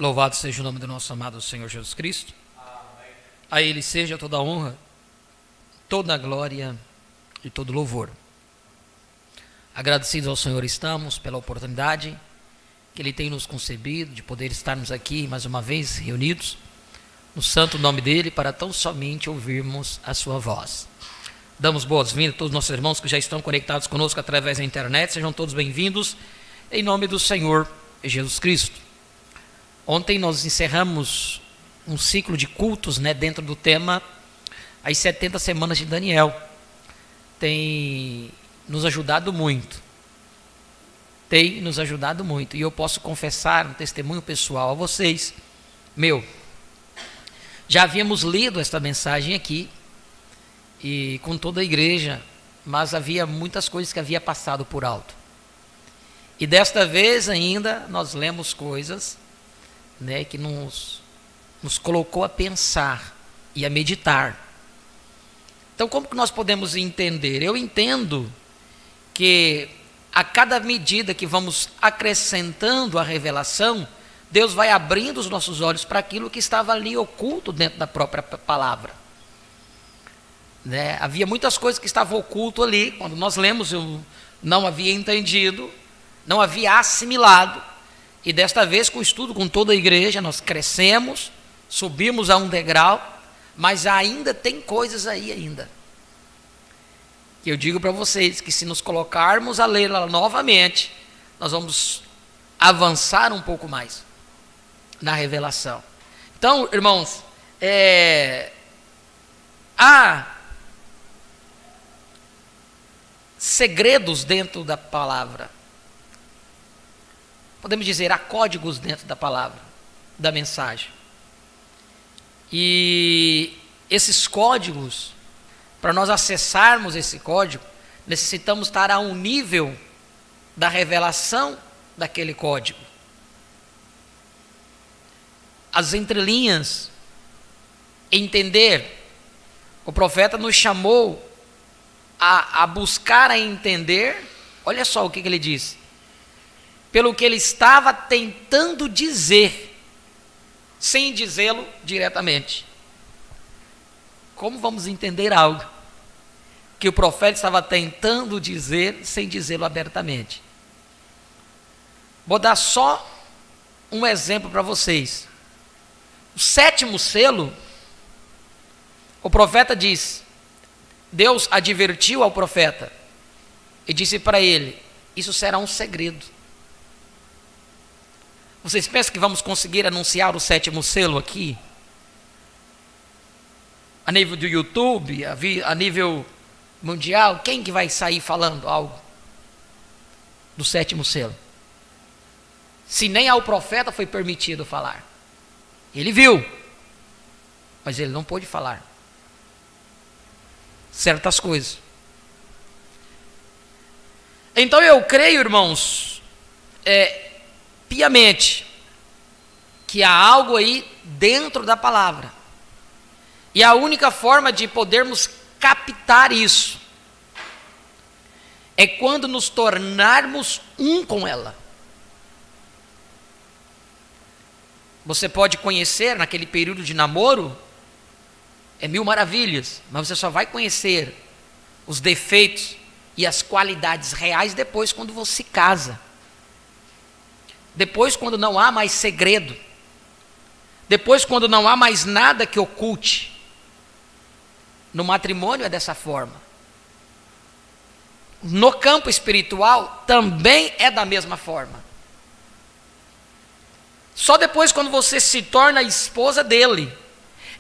Louvado seja o nome do nosso amado Senhor Jesus Cristo. Amém. A Ele seja toda a honra, toda a glória e todo louvor. Agradecidos ao Senhor estamos pela oportunidade que Ele tem nos concedido de poder estarmos aqui mais uma vez reunidos no santo nome dEle para tão somente ouvirmos a sua voz. Damos boas-vindas a todos os nossos irmãos que já estão conectados conosco através da internet. Sejam todos bem-vindos em nome do Senhor Jesus Cristo. Ontem nós encerramos um ciclo de cultos, dentro do tema As 70 Semanas de Daniel. Tem nos ajudado muito. E eu posso confessar um testemunho pessoal a vocês. Já havíamos lido esta mensagem aqui, e com toda a igreja, mas havia muitas coisas que havia passado por alto. E desta vez ainda nós lemos coisas que nos colocou a pensar e a meditar. Então, como que nós podemos entender? Eu entendo que a cada medida que vamos acrescentando a revelação, Deus vai abrindo os nossos olhos para aquilo que estava ali oculto dentro da própria palavra. Havia muitas coisas que estavam ocultas ali. Quando nós lemos, eu não havia entendido, não havia assimilado. E desta vez, com o estudo com toda a igreja, nós crescemos, subimos a um degrau, mas ainda tem coisas aí ainda. Que eu digo para vocês que se nos colocarmos a lê-la novamente, nós vamos avançar um pouco mais na revelação. Então, irmãos, há segredos dentro da palavra. Podemos dizer, há códigos dentro da palavra, da mensagem. E esses códigos, para nós acessarmos esse código, necessitamos estar a um nível da revelação daquele código. As entrelinhas, entender. O profeta nos chamou a buscar a entender. Olha só o que ele disse. Pelo que ele estava tentando dizer, sem dizê-lo diretamente. Como vamos entender algo que o profeta estava tentando dizer, sem dizê-lo abertamente? Vou dar só um exemplo para vocês. O 7º selo, o profeta diz, Deus advertiu ao profeta e disse para ele, isso será um segredo. Vocês pensam que vamos conseguir anunciar o 7º selo aqui? A nível do YouTube, a nível mundial, quem que vai sair falando algo do 7º selo? Se nem ao profeta foi permitido falar. Ele viu, mas ele não pôde falar certas coisas. Então eu creio, irmãos, piamente, que há algo aí dentro da palavra. E a única forma de podermos captar isso é quando nos tornarmos um com ela. Você pode conhecer naquele período de namoro, 1000 maravilhas, mas você só vai conhecer os defeitos e as qualidades reais depois quando você se casa. Depois quando não há mais segredo. Depois quando não há mais nada que oculte. No matrimônio é dessa forma. No campo espiritual também é da mesma forma. Só depois quando você se torna a esposa dele,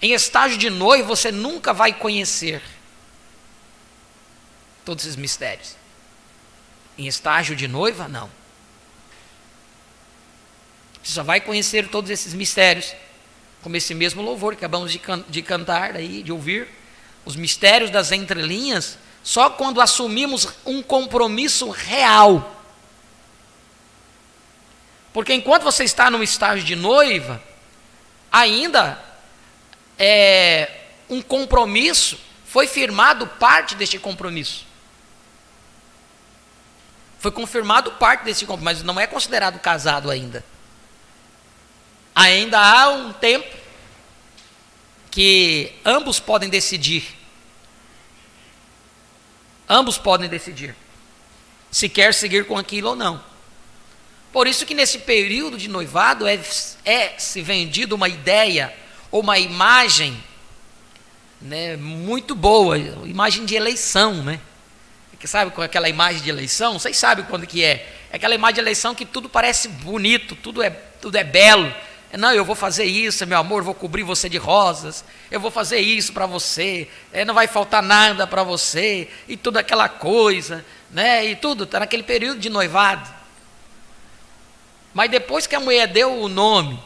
em estágio de noivo, você nunca vai conhecer todos esses mistérios. Em estágio de noiva, não. Você só vai conhecer todos esses mistérios, como esse mesmo louvor que acabamos de cantar, de ouvir, os mistérios das entrelinhas, só quando assumimos um compromisso real. Porque enquanto você está num estágio de noiva, ainda um compromisso, foi firmado parte deste compromisso. Foi confirmado parte desse compromisso, mas não é considerado casado ainda. Ainda há um tempo que ambos podem decidir. Ambos podem decidir se quer seguir com aquilo ou não. Por isso que nesse período de noivado é se vendido uma ideia ou uma imagem, né, muito boa, imagem de eleição, né? Que sabe com aquela imagem de eleição? Vocês sabem quando que é? É aquela imagem de eleição que tudo parece bonito, tudo é belo. Não, eu vou fazer isso, meu amor, vou cobrir você de rosas, eu vou fazer isso para você, não vai faltar nada para você, e tudo aquela coisa, né? E tudo, está naquele período de noivado. Mas depois que a mulher deu o nome,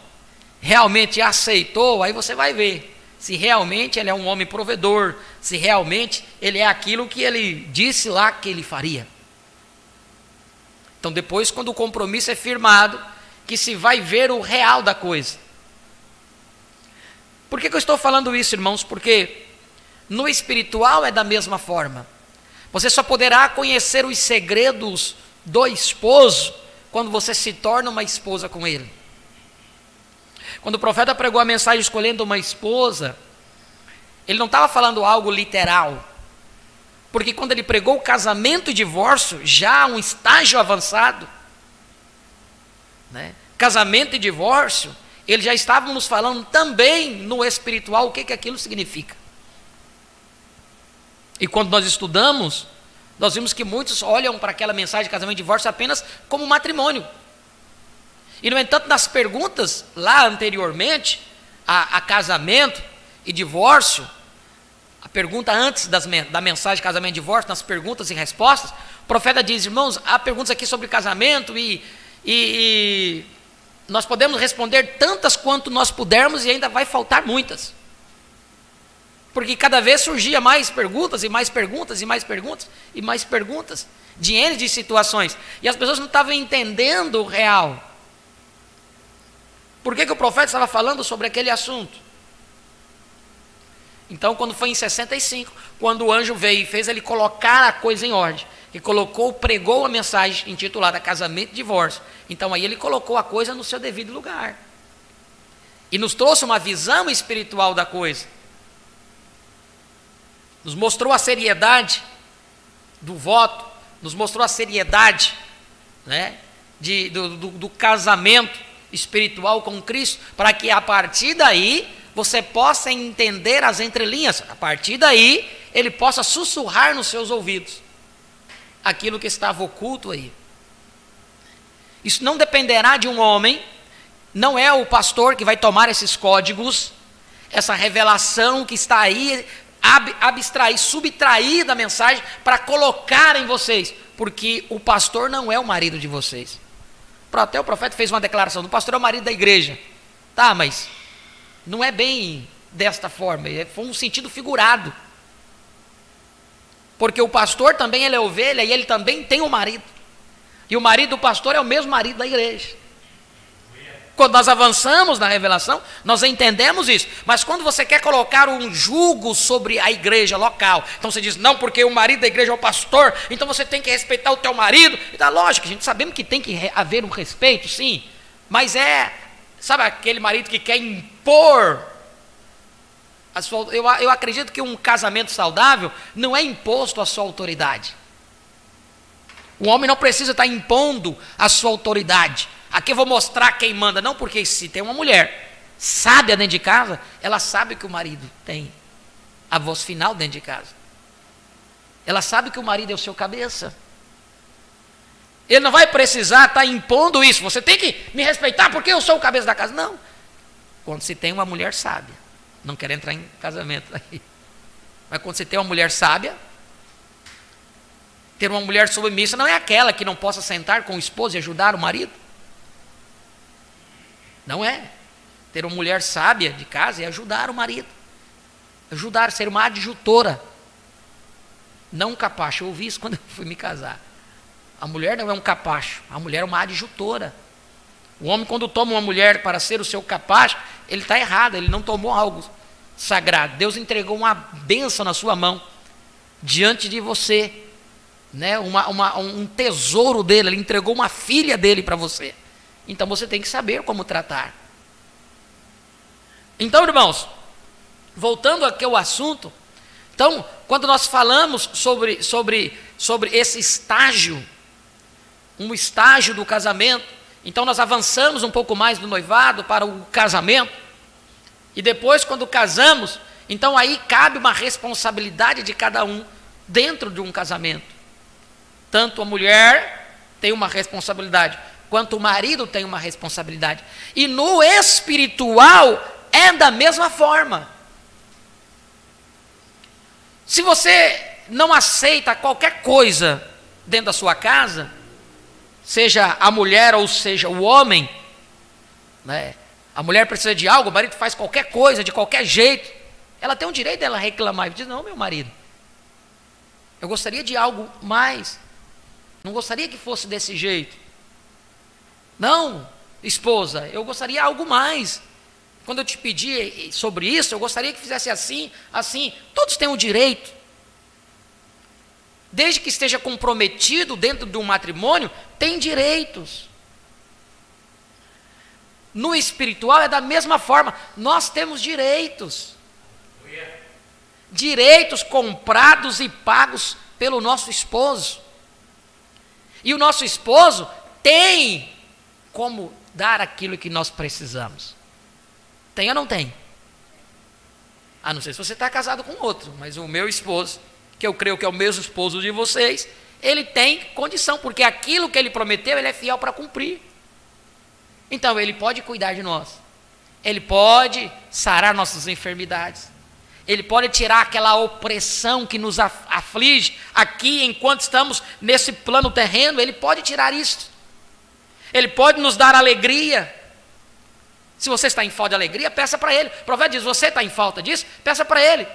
realmente aceitou, aí você vai ver se realmente ele é um homem provedor, se realmente ele é aquilo que ele disse lá que ele faria. Então depois, quando o compromisso é firmado, que se vai ver o real da coisa. Por que eu estou falando isso, irmãos? Porque no espiritual é da mesma forma. Você só poderá conhecer os segredos do esposo quando você se torna uma esposa com ele. Quando o profeta pregou a mensagem escolhendo uma esposa, ele não estava falando algo literal. Porque quando ele pregou o casamento e divórcio, já um estágio avançado, né? Casamento e divórcio, ele já estávamos falando também no espiritual o que aquilo significa. E quando nós estudamos, nós vimos que muitos olham para aquela mensagem de casamento e divórcio apenas como matrimônio. E no entanto, nas perguntas lá anteriormente, a casamento e divórcio, a pergunta antes da mensagem de casamento e divórcio, nas perguntas e respostas, o profeta diz, irmãos, há perguntas aqui sobre casamento e nós podemos responder tantas quanto nós pudermos e ainda vai faltar muitas. Porque cada vez surgia mais perguntas e mais perguntas e mais perguntas e mais perguntas de N de situações. E as pessoas não estavam entendendo o real. Por que o profeta estava falando sobre aquele assunto? Então, quando foi em 65, quando o anjo veio e fez ele colocar a coisa em ordem, que pregou a mensagem intitulada Casamento e Divórcio, então aí ele colocou a coisa no seu devido lugar. E nos trouxe uma visão espiritual da coisa. Nos mostrou a seriedade do voto, nos mostrou a seriedade, né, do casamento espiritual com Cristo, para que a partir daí você possa entender as entrelinhas, a partir daí ele possa sussurrar nos seus ouvidos aquilo que estava oculto aí. Isso não dependerá de um homem, não é o pastor que vai tomar esses códigos, essa revelação que está aí, abstrair, subtrair da mensagem para colocar em vocês, porque o pastor não é o marido de vocês. Até o profeta fez uma declaração, o pastor é o marido da igreja. Tá, mas não é bem desta forma, foi um sentido figurado. Porque o pastor também ele é ovelha e ele também tem um marido. E o marido do pastor é o mesmo marido da igreja. Quando nós avançamos na revelação, nós entendemos isso. Mas quando você quer colocar um jugo sobre a igreja local, então você diz, não, porque o marido da igreja é o pastor, então você tem que respeitar o teu marido. Então, lógico, a gente sabemos que tem que haver um respeito, sim. Mas sabe aquele marido que quer impor? Eu acredito que um casamento saudável não é imposto a sua autoridade. O homem não precisa estar impondo a sua autoridade. Aqui eu vou mostrar quem manda. Não, porque se tem uma mulher sábia dentro de casa, ela sabe que o marido tem a voz final dentro de casa. Ela sabe que o marido é o seu cabeça. Ele não vai precisar estar impondo isso. Você tem que me respeitar porque eu sou o cabeça da casa. Não. Quando se tem uma mulher sábia, não quero entrar em casamento aí, mas quando você tem uma mulher sábia, ter uma mulher submissa não é aquela que não possa sentar com o esposo e ajudar o marido. Não é. Ter uma mulher sábia de casa é ajudar o marido. Ajudar, ser uma adjutora. Não um capacho. Eu ouvi isso quando eu fui me casar. A mulher não é um capacho. A mulher é uma adjutora. O homem, quando toma uma mulher para ser o seu capacho, ele está errado. Ele não tomou algo sagrado. Deus entregou uma bênção na sua mão, diante de você, né? Um tesouro dele. Ele entregou uma filha dele para você. Então você tem que saber como tratar. Então, irmãos, voltando aqui ao assunto, então, quando nós falamos sobre esse estágio, um estágio do casamento, então nós avançamos um pouco mais do noivado para o casamento, e depois, quando casamos, então aí cabe uma responsabilidade de cada um dentro de um casamento. Tanto a mulher tem uma responsabilidade, quanto o marido tem uma responsabilidade. E no espiritual é da mesma forma. Se você não aceita qualquer coisa dentro da sua casa, seja a mulher ou seja o homem, né? A mulher precisa de algo, o marido faz qualquer coisa, de qualquer jeito, ela tem o direito dela reclamar e dizer: não, meu marido, eu gostaria de algo mais, não gostaria que fosse desse jeito. Não, esposa, eu gostaria de algo mais. Quando eu te pedi sobre isso, eu gostaria que fizesse assim, assim. Todos têm o direito. Desde que esteja comprometido dentro de um matrimônio, tem direitos. No espiritual é da mesma forma, nós temos direitos. Direitos comprados e pagos pelo nosso esposo. E o nosso esposo tem como dar aquilo que nós precisamos. Tem ou não tem? A não ser se você está casado com outro, mas o meu esposo, que eu creio que é o mesmo esposo de vocês, ele tem condição, porque aquilo que ele prometeu, ele é fiel para cumprir. Então ele pode cuidar de nós, ele pode sarar nossas enfermidades, ele pode tirar aquela opressão que nos aflige aqui enquanto estamos nesse plano terreno, ele pode tirar isso, ele pode nos dar alegria. Se você está em falta de alegria, peça para ele. O profeta diz: você está em falta disso? Peça para ele.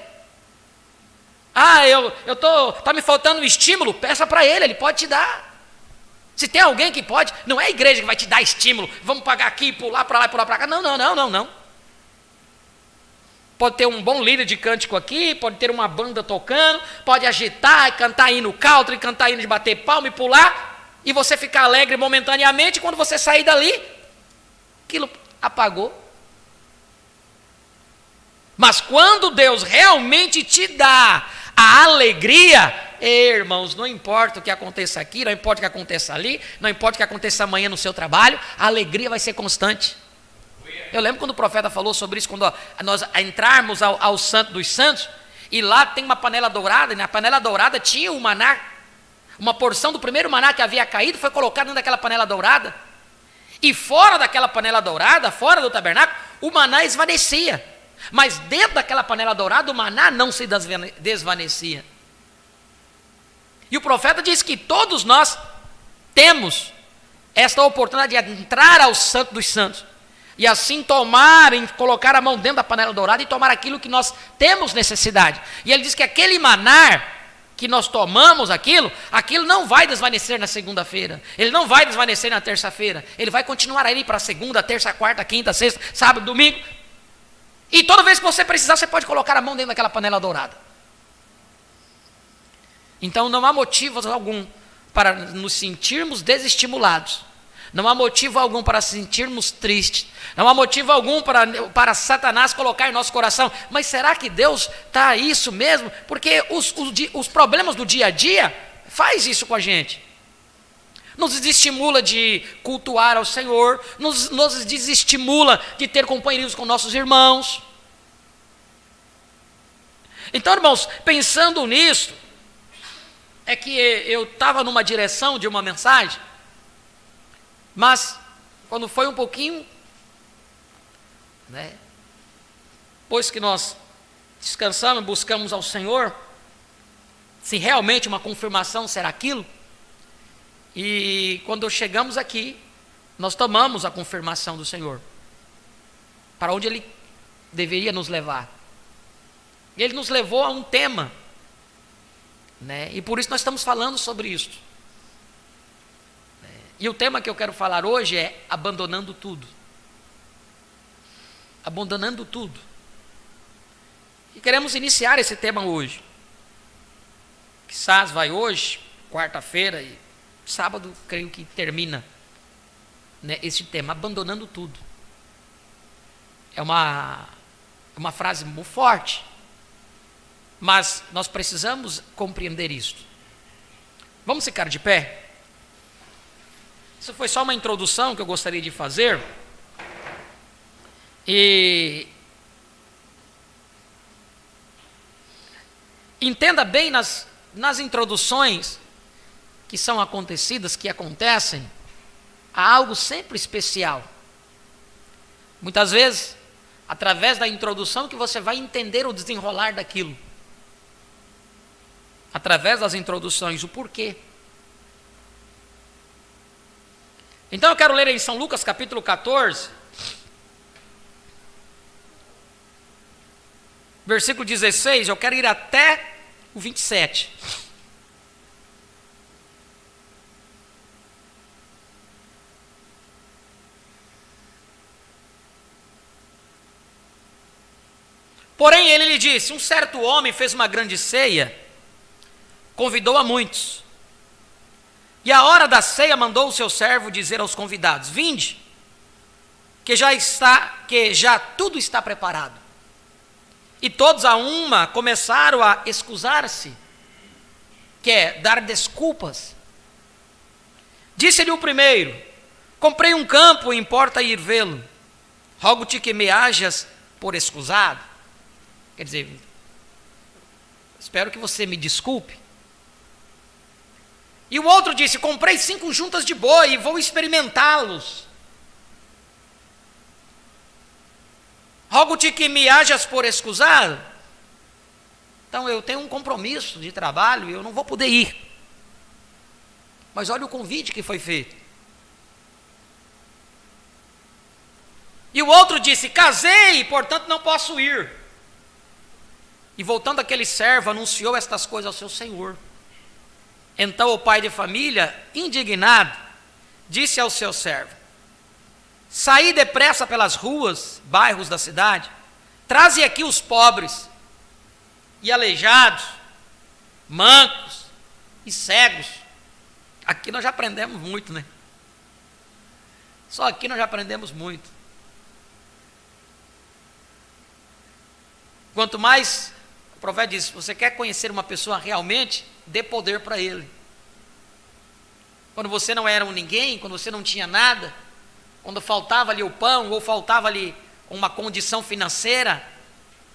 Ah, tá me faltando um estímulo, peça para ele, ele pode te dar. Se tem alguém que pode, não é a igreja que vai te dar estímulo, vamos pagar aqui, pular para lá e pular para cá. Não. Pode ter um bom líder de cântico aqui, pode ter uma banda tocando, pode agitar e cantar hino country, cantar hino de bater palma e pular, e você ficar alegre momentaneamente, quando você sair dali, aquilo apagou. Mas quando Deus realmente te dá a alegria, irmãos, não importa o que aconteça aqui, não importa o que aconteça ali, não importa o que aconteça amanhã no seu trabalho, a alegria vai ser constante. Eu lembro quando o profeta falou sobre isso, quando nós entrarmos ao Santo dos Santos, e lá tem uma panela dourada, e na panela dourada tinha o maná, uma porção do primeiro maná que havia caído, foi colocada dentro daquela panela dourada, e fora daquela panela dourada, fora do tabernáculo, o maná esvanecia, mas dentro daquela panela dourada, o maná não se desvanecia. E o profeta diz que todos nós temos esta oportunidade de entrar ao Santo dos Santos, e assim colocar a mão dentro da panela dourada e tomar aquilo que nós temos necessidade. E ele diz que aquele maná que nós tomamos, aquilo não vai desvanecer na segunda-feira, ele não vai desvanecer na terça-feira, ele vai continuar ali para a segunda, terça, quarta, quinta, sexta, sábado, domingo, e toda vez que você precisar, você pode colocar a mão dentro daquela panela dourada. Então não há motivo algum para nos sentirmos desestimulados, não há motivo algum para sentirmos tristes, não há motivo algum para Satanás colocar em nosso coração: mas será que Deus está isso mesmo? Porque os problemas do dia a dia faz isso com a gente, nos desestimula de cultuar ao Senhor, nos desestimula de ter companheirismo com nossos irmãos. Então, irmãos, pensando nisso, é que eu estava numa direção de uma mensagem, mas quando foi um pouquinho, depois que nós descansamos, buscamos ao Senhor, se realmente uma confirmação será aquilo, e quando chegamos aqui, nós tomamos a confirmação do Senhor, para onde Ele deveria nos levar. E Ele nos levou a um tema, e por isso nós estamos falando sobre isso. E o tema que eu quero falar hoje é abandonando tudo. Abandonando tudo. E queremos iniciar esse tema hoje. Quizás vai hoje, quarta-feira, e sábado creio que termina, esse tema, abandonando tudo. É uma É uma frase muito forte, mas nós precisamos compreender isto. Vamos ficar de pé? Isso foi só uma introdução que eu gostaria de fazer. E entenda bem nas introduções que são acontecidas, que acontecem, há algo sempre especial. Muitas vezes, através da introdução que você vai entender o desenrolar daquilo. Através das introduções, o porquê. Então eu quero ler em São Lucas capítulo 14, versículo 16, eu quero ir até o 27. Porém ele lhe disse: um certo homem fez uma grande ceia, convidou a muitos. E à hora da ceia mandou o seu servo dizer aos convidados: vinde, que já tudo está preparado. E todos a uma começaram a excusar-se, que é dar desculpas. Disse-lhe o primeiro: comprei um campo e importa ir vê-lo. Rogo-te que me hajas por escusado. Quer dizer, espero que você me desculpe. E o outro disse: comprei 5 juntas de boi e vou experimentá-los. Rogo-te que me hajas por escusado. Então eu tenho um compromisso de trabalho e eu não vou poder ir. Mas olha o convite que foi feito. E o outro disse: casei, portanto não posso ir. E voltando aquele servo, anunciou estas coisas ao seu senhor. Então o pai de família, indignado, disse ao seu servo: saí depressa pelas ruas, bairros da cidade, traze aqui os pobres e aleijados, mancos e cegos. Aqui nós já aprendemos muito, né? Só aqui nós já aprendemos muito. Quanto mais, o profeta diz, se você quer conhecer uma pessoa realmente, dê poder para ele. Quando você não era um ninguém, quando você não tinha nada, quando faltava ali o pão, ou faltava ali uma condição financeira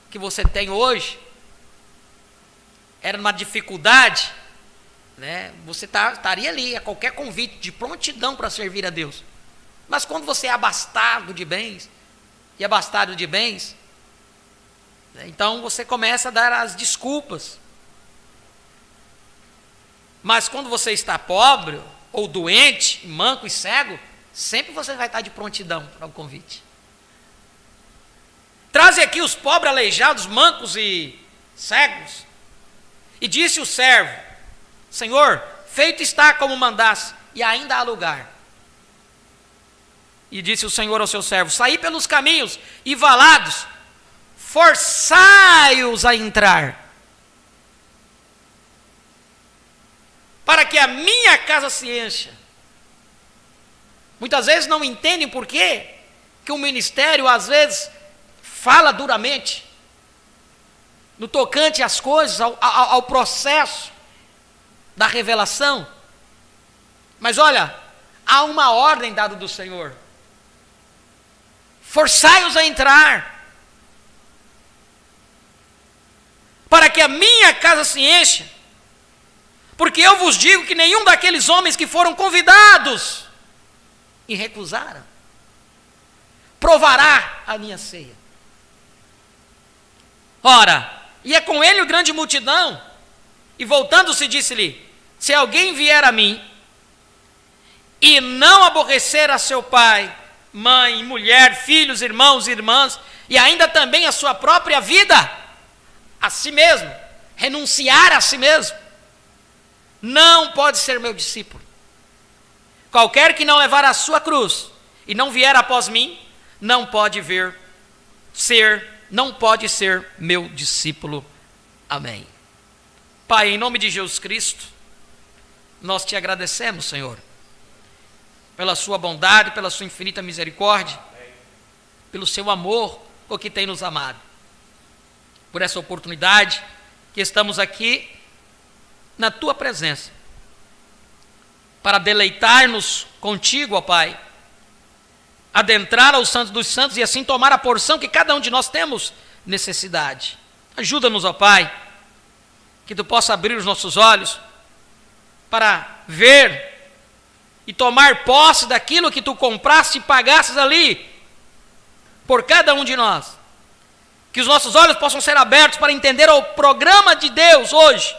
que você tem hoje, era uma dificuldade, né? Você estaria ali a qualquer convite, de prontidão para servir a Deus. Mas quando você é abastado de bens, então você começa a dar as desculpas. Mas quando você está pobre, ou doente, manco e cego, sempre você vai estar de prontidão para o convite. Traze aqui os pobres, aleijados, mancos e cegos. E disse o servo: Senhor, feito está como mandaste, e ainda há lugar. E disse o Senhor ao seu servo: saí pelos caminhos e valados, forçai-os a entrar, para que a minha casa se encha. Muitas vezes não entendem por quê que o ministério às vezes fala duramente no tocante às coisas, ao processo da revelação. Mas olha, há uma ordem dada do Senhor: forçai-os a entrar, para que a minha casa se encha. Porque eu vos digo que nenhum daqueles homens que foram convidados e recusaram, provará a minha ceia. Ora, ia com ele a grande multidão, e voltando-se disse-lhe: se alguém vier a mim, e não aborrecer a seu pai, mãe, mulher, filhos, irmãos e irmãs, e ainda também a sua própria vida, a si mesmo, renunciar a si mesmo, não pode ser meu discípulo. Qualquer que não levar a sua cruz e não vier após mim, não pode ser meu discípulo. Amém. Pai, em nome de Jesus Cristo, nós te agradecemos, Senhor, pela sua bondade, pela sua infinita misericórdia, pelo seu amor, por que tem nos amado. por essa oportunidade que estamos aqui na tua presença, para deleitar-nos contigo, ó Pai, adentrar aos santos dos santos e assim tomar a porção que cada um de nós temos necessidade. Ajuda-nos, ó Pai, que tu possa abrir os nossos olhos para ver e tomar posse daquilo que tu compraste e pagastes ali por cada um de nós. Que os nossos olhos possam ser abertos para entender o programa de Deus hoje,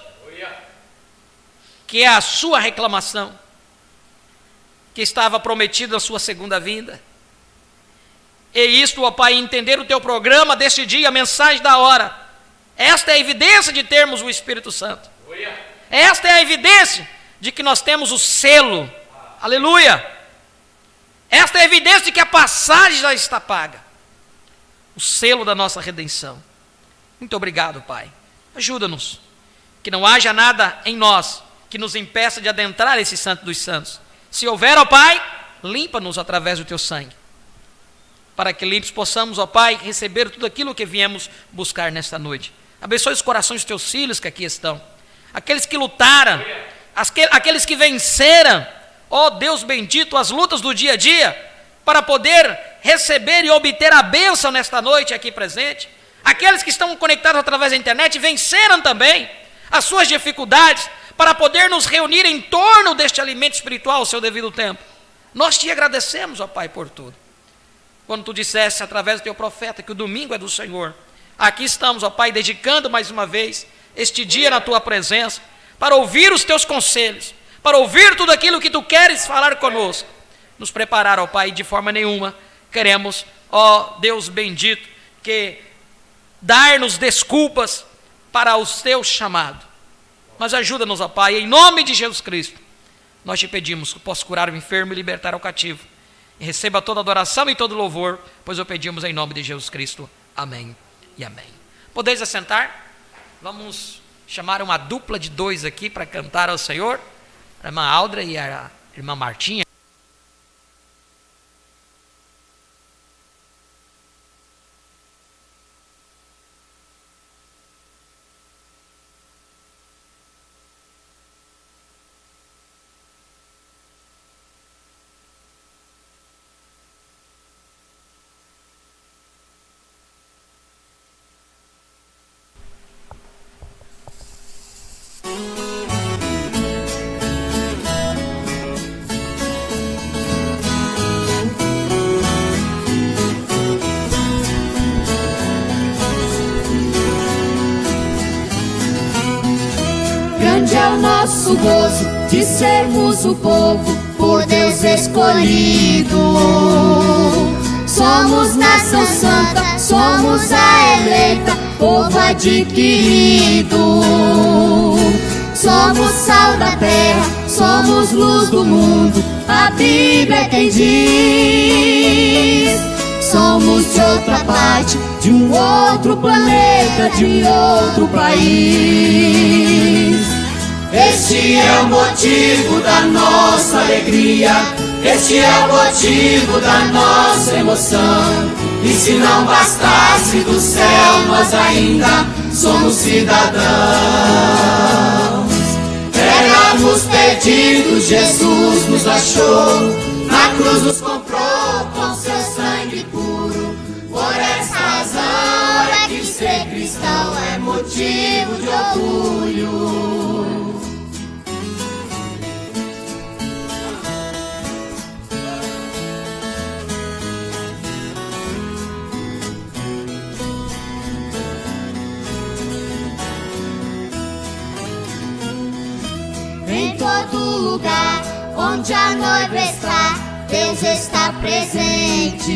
que é a sua reclamação, que estava prometido na sua segunda vinda. E isto, ó Pai, entender o teu programa deste dia, a mensagem da hora. Esta é a evidência de termos o Espírito Santo. Esta é a evidência de que nós temos o selo. Aleluia! Esta é a evidência de que a passagem já está paga. O selo da nossa redenção. Muito obrigado, Pai. Ajuda-nos. Que não haja nada em nós que nos impeça de adentrar esse Santo dos Santos. Se houver, ó Pai, limpa-nos através do teu sangue. Para que limpos possamos, ó Pai, receber tudo aquilo que viemos buscar nesta noite. Abençoe os corações dos teus filhos que aqui estão. Aqueles que lutaram, aqueles que venceram, ó Deus bendito, as lutas do dia a dia, para poder receber e obter a bênção nesta noite aqui presente. Aqueles que estão conectados através da internet venceram também as suas dificuldades para poder nos reunir em torno deste alimento espiritual ao seu devido tempo. Nós te agradecemos, ó Pai, por tudo. Quando tu disseste através do teu profeta que o domingo é do Senhor, aqui estamos, ó Pai, dedicando mais uma vez este dia na tua presença, para ouvir os teus conselhos, para ouvir tudo aquilo que tu queres falar conosco. Nos preparar, ó Pai, de forma nenhuma queremos, ó Deus bendito, que dar-nos desculpas para o teu chamado. Mas ajuda-nos, ó Pai, em nome de Jesus Cristo. Nós te pedimos que possa curar o enfermo e libertar o cativo. E receba toda adoração e todo louvor, pois o pedimos em nome de Jesus Cristo. Amém e amém. Podeis assentar? Vamos chamar uma dupla de dois aqui para cantar ao Senhor. A irmã Aldra e a irmã Martinha. Grande é o nosso gozo de sermos o povo por Deus escolhido. Somos nação santa, somos a eleita, povo adquirido. Somos sal da terra, somos luz do mundo, a Bíblia é quem diz. Somos de outra parte, de um outro planeta, de outro país. Este é o motivo da nossa alegria, este é o motivo da nossa emoção. E se não bastasse do céu, nós ainda somos cidadãos. Éramos perdidos, Jesus nos achou, na cruz nos comprou com seu sangue puro. Por essa razão é que ser cristão é motivo de orgulho. Em todo lugar onde a noiva está, Deus está presente.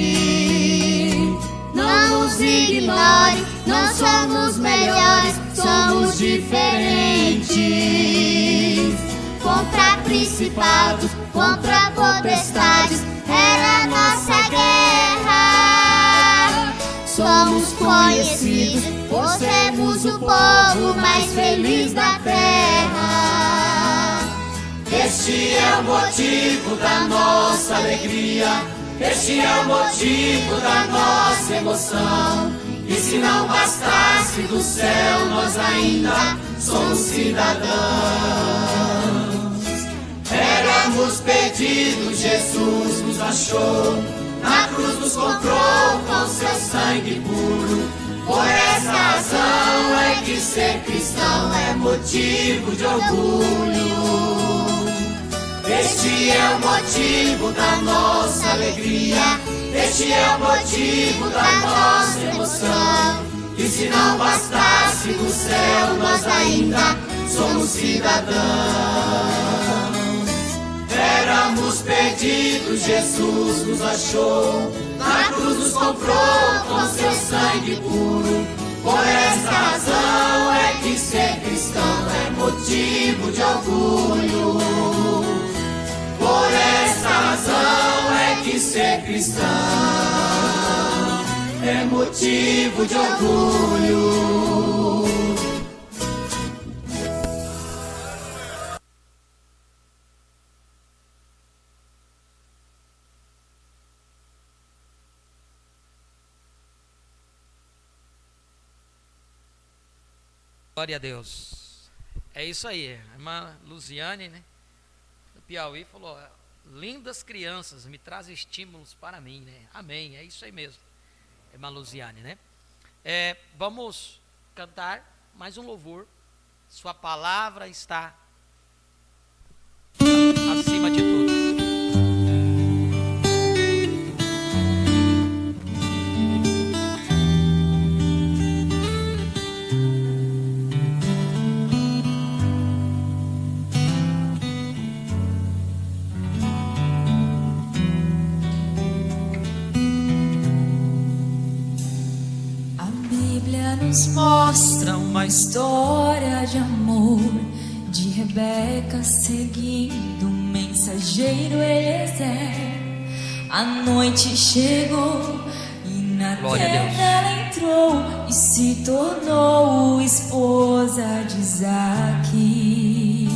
Não nos ignore, não somos melhores, somos diferentes. Contra principados, contra potestades, era nossa guerra. Somos conhecidos por sermos o povo mais feliz da terra. Este é o motivo da nossa alegria, este é o motivo da nossa emoção. E se não bastasse do céu, nós ainda somos cidadãos. Éramos perdidos, Jesus nos achou, na cruz nos comprou com seu sangue puro. Por essa razão é que ser cristão é motivo de orgulho. Este é o motivo da nossa alegria, este é o motivo da nossa emoção. E se não bastasse do céu, nós ainda somos cidadãos. Éramos perdidos, Jesus nos achou, na cruz nos comprou com seu sangue puro. Por essa razão é que ser cristão é motivo de orgulho. Por essa razão é que ser cristão é motivo de orgulho. Glória a Deus. É isso aí. A irmã Luziane, né, do Piauí, falou: lindas crianças, me traz estímulos para mim, né? Amém. É isso aí mesmo, irmã Luziane, né? Vamos cantar mais um louvor. Sua palavra está acima de tudo. Nos mostra uma história de amor de Rebeca seguindo o mensageiro Eliezer. A noite chegou e na terra ela entrou e se tornou esposa de Isaque.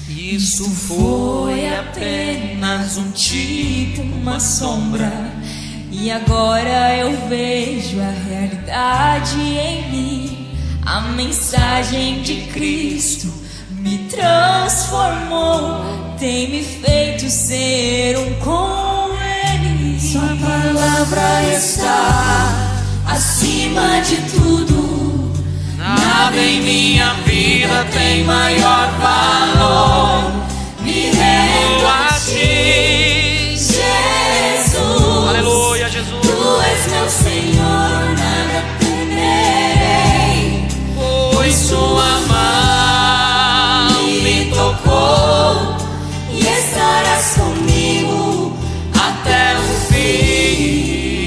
Isso foi apenas um tipo, uma sombra. E agora eu vejo a realidade em mim. A mensagem de Cristo me transformou, tem me feito ser um com Ele. Sua palavra está acima de tudo. Nada em minha vida tem maior valor. Me rendo a Ti, Jesus. Aleluia, Jesus. Tu és meu Senhor, nada temerei, pois Sua mão me tocou e estarás comigo até o fim.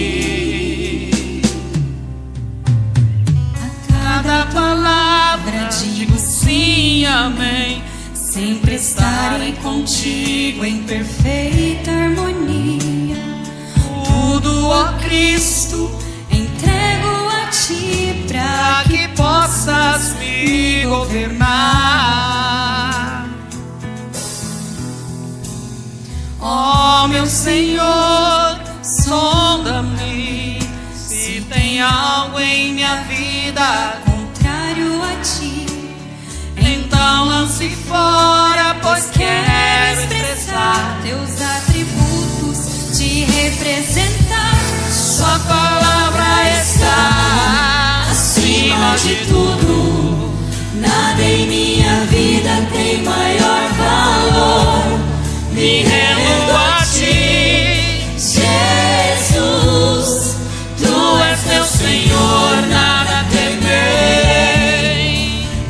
A cada palavra digo sim, amém, sempre estarei contigo em perfeita harmonia. Tudo, ó Cristo, entrego a Ti pra que possas me governar. Ó meu Senhor, sonda-me se tem algo em minha vida contrário a Ti. Então lance fora, pois quero expressar Teus atributos, Te representar. Sua palavra está acima de tudo. Nada em minha vida tem maior valor. Me rendo a Ti, Jesus. Tu és meu Senhor, nada temerei,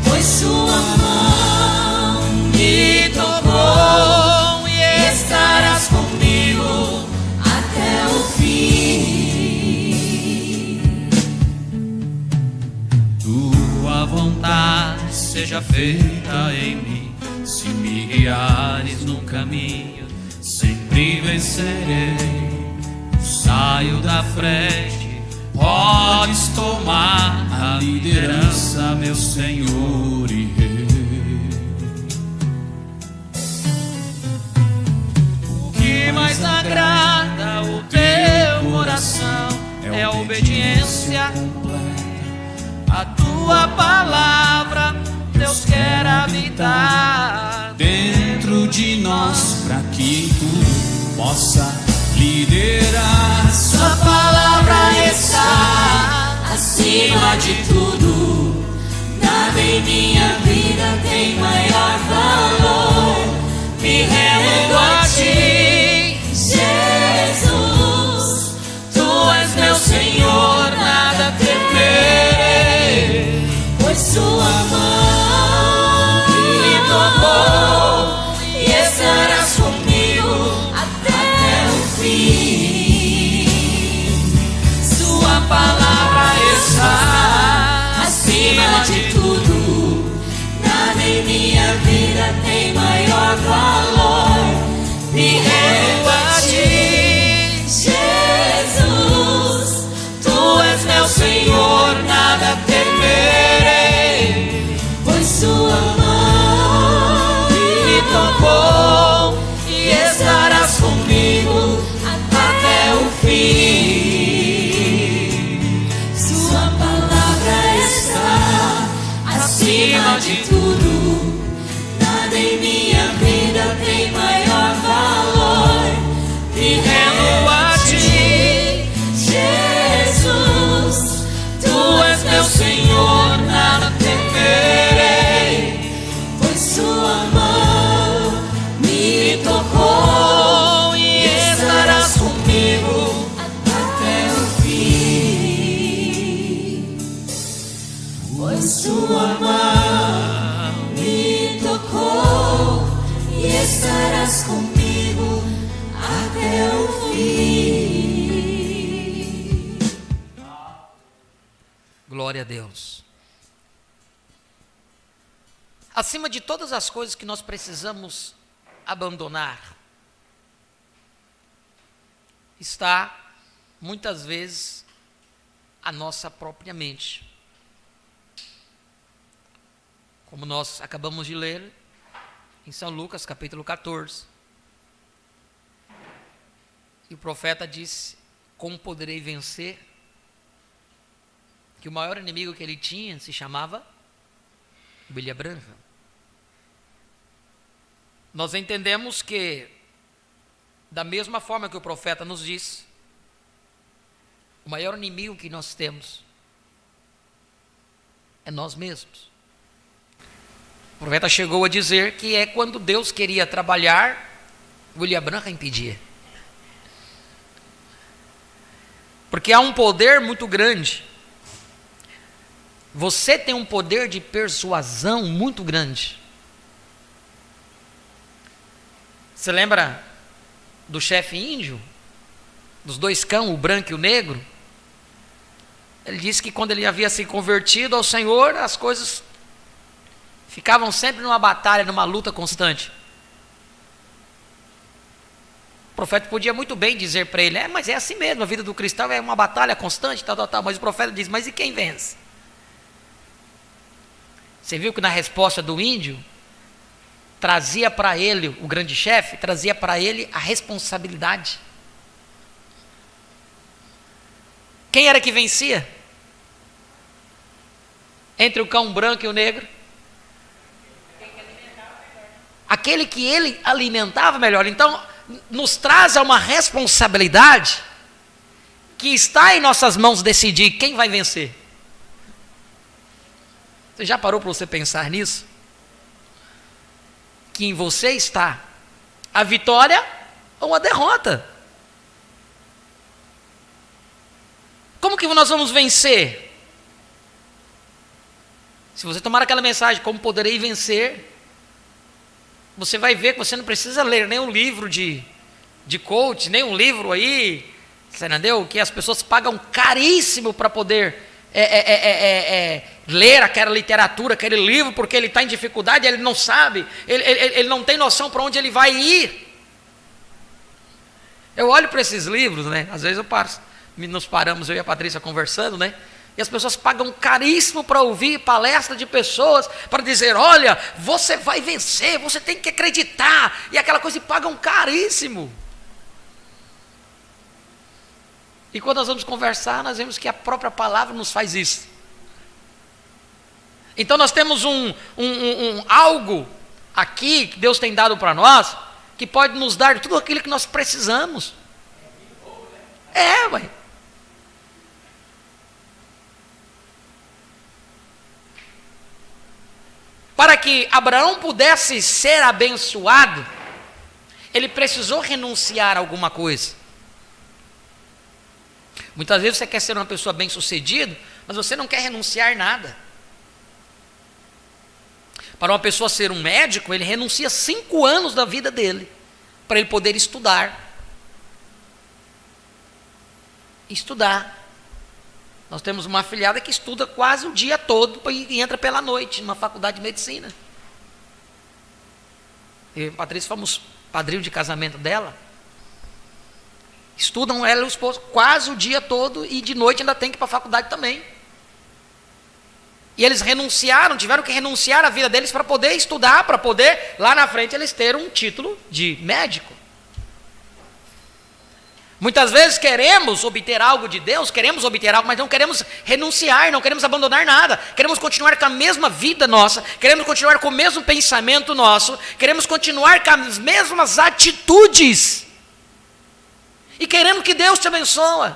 pois Sua mão me tocou e estarás comigo até o fim. Tua vontade seja feita em mim. Se me guiares no caminho, sempre vencerei. Saio da frente, podes tomar a liderança, meu Senhor e Rei. O que mais agrada o teu coração tua palavra, Deus quer habitar dentro de nós, para que tudo possa liderar. Sua palavra está acima de tudo. Nada em minha vida tem maior valor. Me rendo a ti, Jesus. Tu és meu Senhor, nada temerei, pois sua mão me tocou e estarás comigo até o fim. Sua palavra está acima de tudo. Nada em minha vida tem maior valor. Me rendo a ti, Jesus. Tu és meu Senhor, nada temerei, pois sua mão me tocou e estarás comigo até o fim. Sua palavra está acima de tudo. Nada em minha vida tem maior valor. Me rendo a ti, Jesus. Tu és meu Senhor, nada temerei, pois sua mão me tocou e estarás comigo até o fim. Pois sua mão me tocou e estarás comigo até o fim. Glória a Deus. Acima de todas as coisas que nós precisamos abandonar, está, muitas vezes, a nossa própria mente. Como nós acabamos de ler em São Lucas, capítulo 14. E o profeta disse: como poderei vencer? Que o maior inimigo que ele tinha se chamava ovelha branca. Nós entendemos que, da mesma forma que o profeta nos disse, o maior inimigo que nós temos é nós mesmos. O profeta chegou a dizer que é quando Deus queria trabalhar, a ovelha branca impedia. Porque há um poder muito grande. Você tem um poder de persuasão muito grande. Você lembra do chefe índio? Dos dois cães, o branco e o negro? Ele disse que quando ele havia se convertido ao Senhor, as coisas ficavam sempre numa batalha, numa luta constante. O profeta podia muito bem dizer para ele: mas é assim mesmo, a vida do cristão é uma batalha constante, tal. Mas o profeta diz: mas e quem vence? Você viu que na resposta do índio, trazia para ele, o grande chefe, trazia para ele a responsabilidade. Quem era que vencia? Entre o cão branco e o negro? Aquele que ele alimentava melhor. Então, nos traz a uma responsabilidade que está em nossas mãos decidir quem vai vencer. Você já parou para você pensar nisso? Que em você está a vitória ou a derrota. Como que nós vamos vencer? Se você tomar aquela mensagem, como poderei vencer, você vai ver que você não precisa ler nenhum livro de coach, nenhum livro aí, você entendeu? Que as pessoas pagam caríssimo para poder ler aquela literatura, aquele livro, porque ele está em dificuldade, ele não sabe, ele não tem noção para onde ele vai ir. Eu olho para esses livros, né? Às vezes nos paramos, eu e a Patrícia conversando, né? E as pessoas pagam caríssimo para ouvir palestra de pessoas, para dizer: olha, você vai vencer, você tem que acreditar, e aquela coisa, e pagam caríssimo. E quando nós vamos conversar, nós vemos que a própria palavra nos faz isso. Então nós temos algo aqui que Deus tem dado para nós, que pode nos dar tudo aquilo que nós precisamos. Ué. Para que Abraão pudesse ser abençoado, ele precisou renunciar a alguma coisa. Muitas vezes você quer ser uma pessoa bem-sucedida, mas você não quer renunciar nada. Para uma pessoa ser um médico, ele renuncia 5 anos da vida dele, para ele poder estudar. Nós temos uma afilhada que estuda quase o dia todo e entra pela noite, numa faculdade de medicina. Eu e a Patrícia fomos padrinho de casamento dela. Estudam ela e o esposo quase o dia todo e de noite ainda tem que ir para a faculdade também. E eles tiveram que renunciar à vida deles para poder estudar, para poder, lá na frente, eles terem um título de médico. Muitas vezes queremos obter algo de Deus, mas não queremos renunciar, não queremos abandonar nada. Queremos continuar com a mesma vida nossa, queremos continuar com o mesmo pensamento nosso, queremos continuar com as mesmas atitudes. E querendo que Deus te abençoe.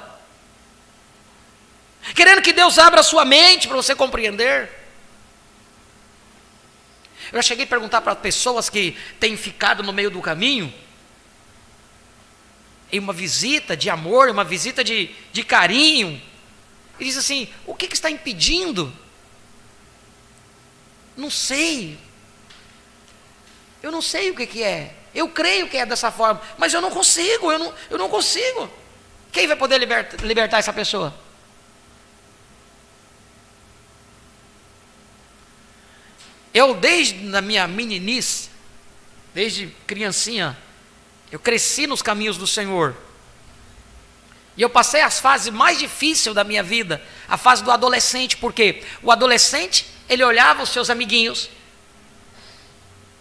Querendo que Deus abra a sua mente para você compreender. Eu já cheguei a perguntar para pessoas que têm ficado no meio do caminho, em uma visita de amor, uma visita de carinho, e diz assim: o que está impedindo? Não sei. Eu não sei o que é. Eu creio que é dessa forma, mas eu não consigo, eu não consigo. Quem vai poder libertar essa pessoa? Eu, desde a minha meninice, desde criancinha, eu cresci nos caminhos do Senhor. E eu passei as fases mais difíceis da minha vida, a fase do adolescente, porque o adolescente, ele olhava os seus amiguinhos,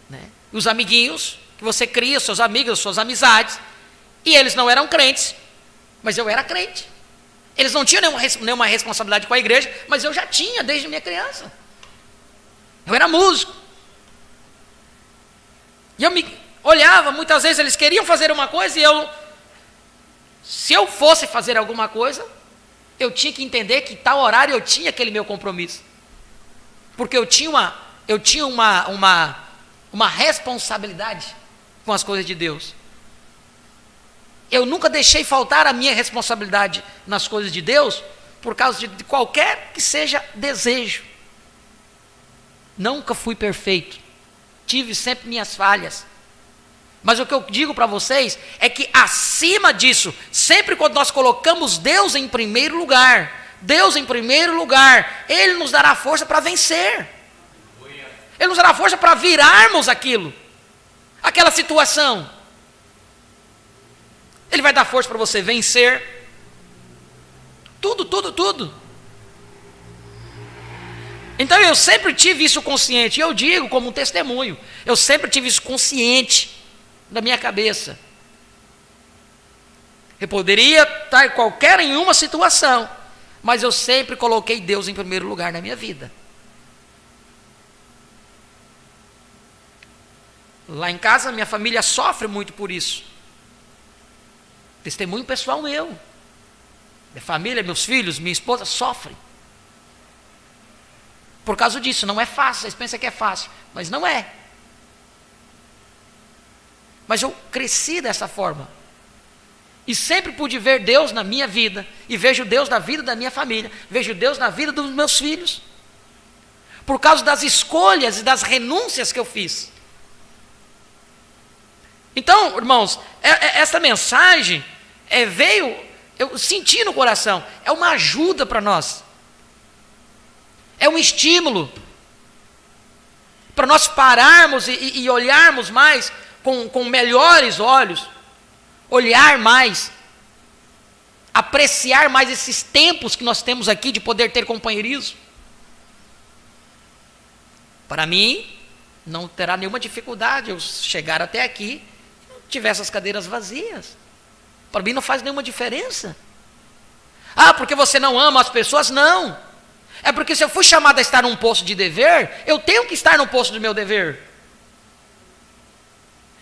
né? Os amiguinhos que você cria, os seus amigos, as suas amizades, e eles não eram crentes, mas eu era crente. Eles não tinham nenhuma responsabilidade com a igreja, mas eu já tinha desde minha criança. Eu era músico. E eu me olhava, muitas vezes eles queriam fazer uma coisa e se eu fosse fazer alguma coisa, eu tinha que entender que tal horário eu tinha aquele meu compromisso. Porque eu tinha uma responsabilidade com as coisas de Deus. Eu nunca deixei faltar a minha responsabilidade nas coisas de Deus, por causa de qualquer que seja desejo. Nunca fui perfeito, tive sempre minhas falhas, mas o que eu digo para vocês é que acima disso, sempre quando nós colocamos Deus em primeiro lugar, Ele nos dará força para vencer, Ele nos dará força para virarmos aquela situação, Ele vai dar força para você vencer, tudo. Então eu sempre tive isso consciente, e eu digo como um testemunho, eu sempre tive isso consciente na minha cabeça. Eu poderia estar em uma situação, mas eu sempre coloquei Deus em primeiro lugar na minha vida. Lá em casa, minha família sofre muito por isso. Testemunho pessoal meu. Minha família, meus filhos, minha esposa sofrem. Por causa disso, não é fácil, vocês pensam que é fácil, mas não é. Mas eu cresci dessa forma. E sempre pude ver Deus na minha vida, e vejo Deus na vida da minha família, vejo Deus na vida dos meus filhos. Por causa das escolhas e das renúncias que eu fiz. Então, irmãos, essa mensagem eu senti no coração, é uma ajuda para nós. É um estímulo para nós pararmos e olharmos mais com melhores olhos, olhar mais, apreciar mais esses tempos que nós temos aqui de poder ter companheirismo. Para mim, não terá nenhuma dificuldade eu chegar até aqui e tiver essas cadeiras vazias. Para mim não faz nenhuma diferença. Ah, porque você não ama as pessoas? Não. É porque se eu fui chamado a estar num posto de dever, eu tenho que estar no posto do meu dever.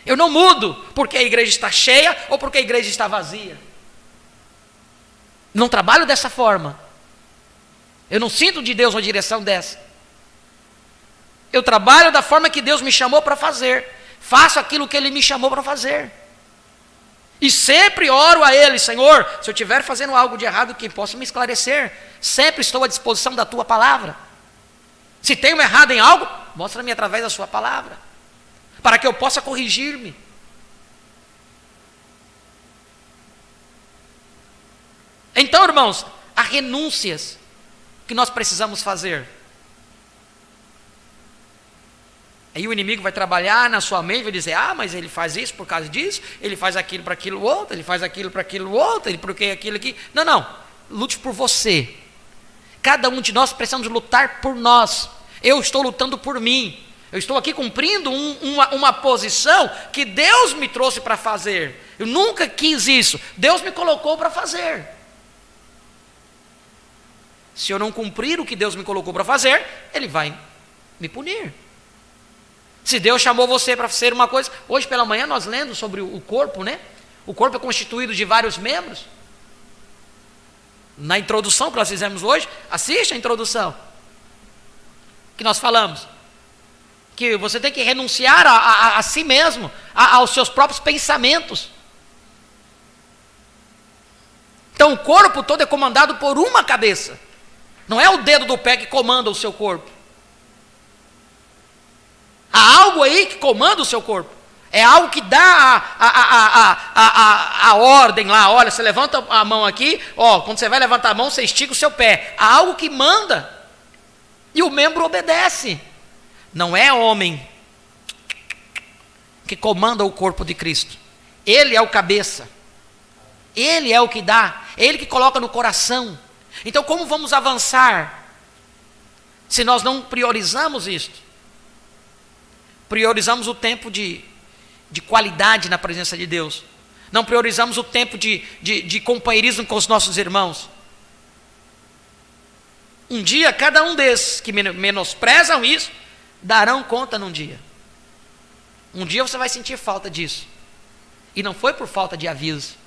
Eu não mudo porque a igreja está cheia ou porque a igreja está vazia. Não trabalho dessa forma. Eu não sinto de Deus uma direção dessa. Eu trabalho da forma que Deus me chamou para fazer. Faço aquilo que Ele me chamou para fazer. E sempre oro a Ele: Senhor, se eu estiver fazendo algo de errado, que possa me esclarecer. Sempre estou à disposição da Tua palavra. Se tenho errado em algo, mostra-me através da Sua palavra, para que eu possa corrigir-me. Então, irmãos, há renúncias que nós precisamos fazer. Aí o inimigo vai trabalhar na sua mente, vai dizer: ah, mas ele faz isso por causa disso, ele faz aquilo para aquilo outro, ele faz aquilo para aquilo outro, ele porque aquilo aqui. Não, não, lute por você. Cada um de nós precisamos lutar por nós. Eu estou lutando por mim. Eu estou aqui cumprindo uma posição que Deus me trouxe para fazer. Eu nunca quis isso, Deus me colocou para fazer. Se eu não cumprir o que Deus me colocou para fazer, Ele vai me punir. Se Deus chamou você para ser uma coisa, hoje pela manhã nós lendo sobre o corpo, né? O corpo é constituído de vários membros. Na introdução que nós fizemos hoje, assiste a introdução, que nós falamos que você tem que renunciar a si mesmo, aos seus próprios pensamentos. Então o corpo todo é comandado por uma cabeça. Não é o dedo do pé que comanda o seu corpo. Há algo aí que comanda o seu corpo. É algo que dá a ordem lá. Olha, você levanta a mão aqui, ó, quando você vai levantar a mão, você estica o seu pé. Há algo que manda. E o membro obedece. Não é homem que comanda o corpo de Cristo. Ele é o cabeça. Ele é o que dá. É Ele que coloca no coração. Então, como vamos avançar se nós não priorizamos isto? Priorizamos o tempo de qualidade na presença de Deus. Não priorizamos o tempo de companheirismo com os nossos irmãos. Um dia, cada um desses que menosprezam isso, darão conta num dia. Um dia você vai sentir falta disso. E não foi por falta de aviso.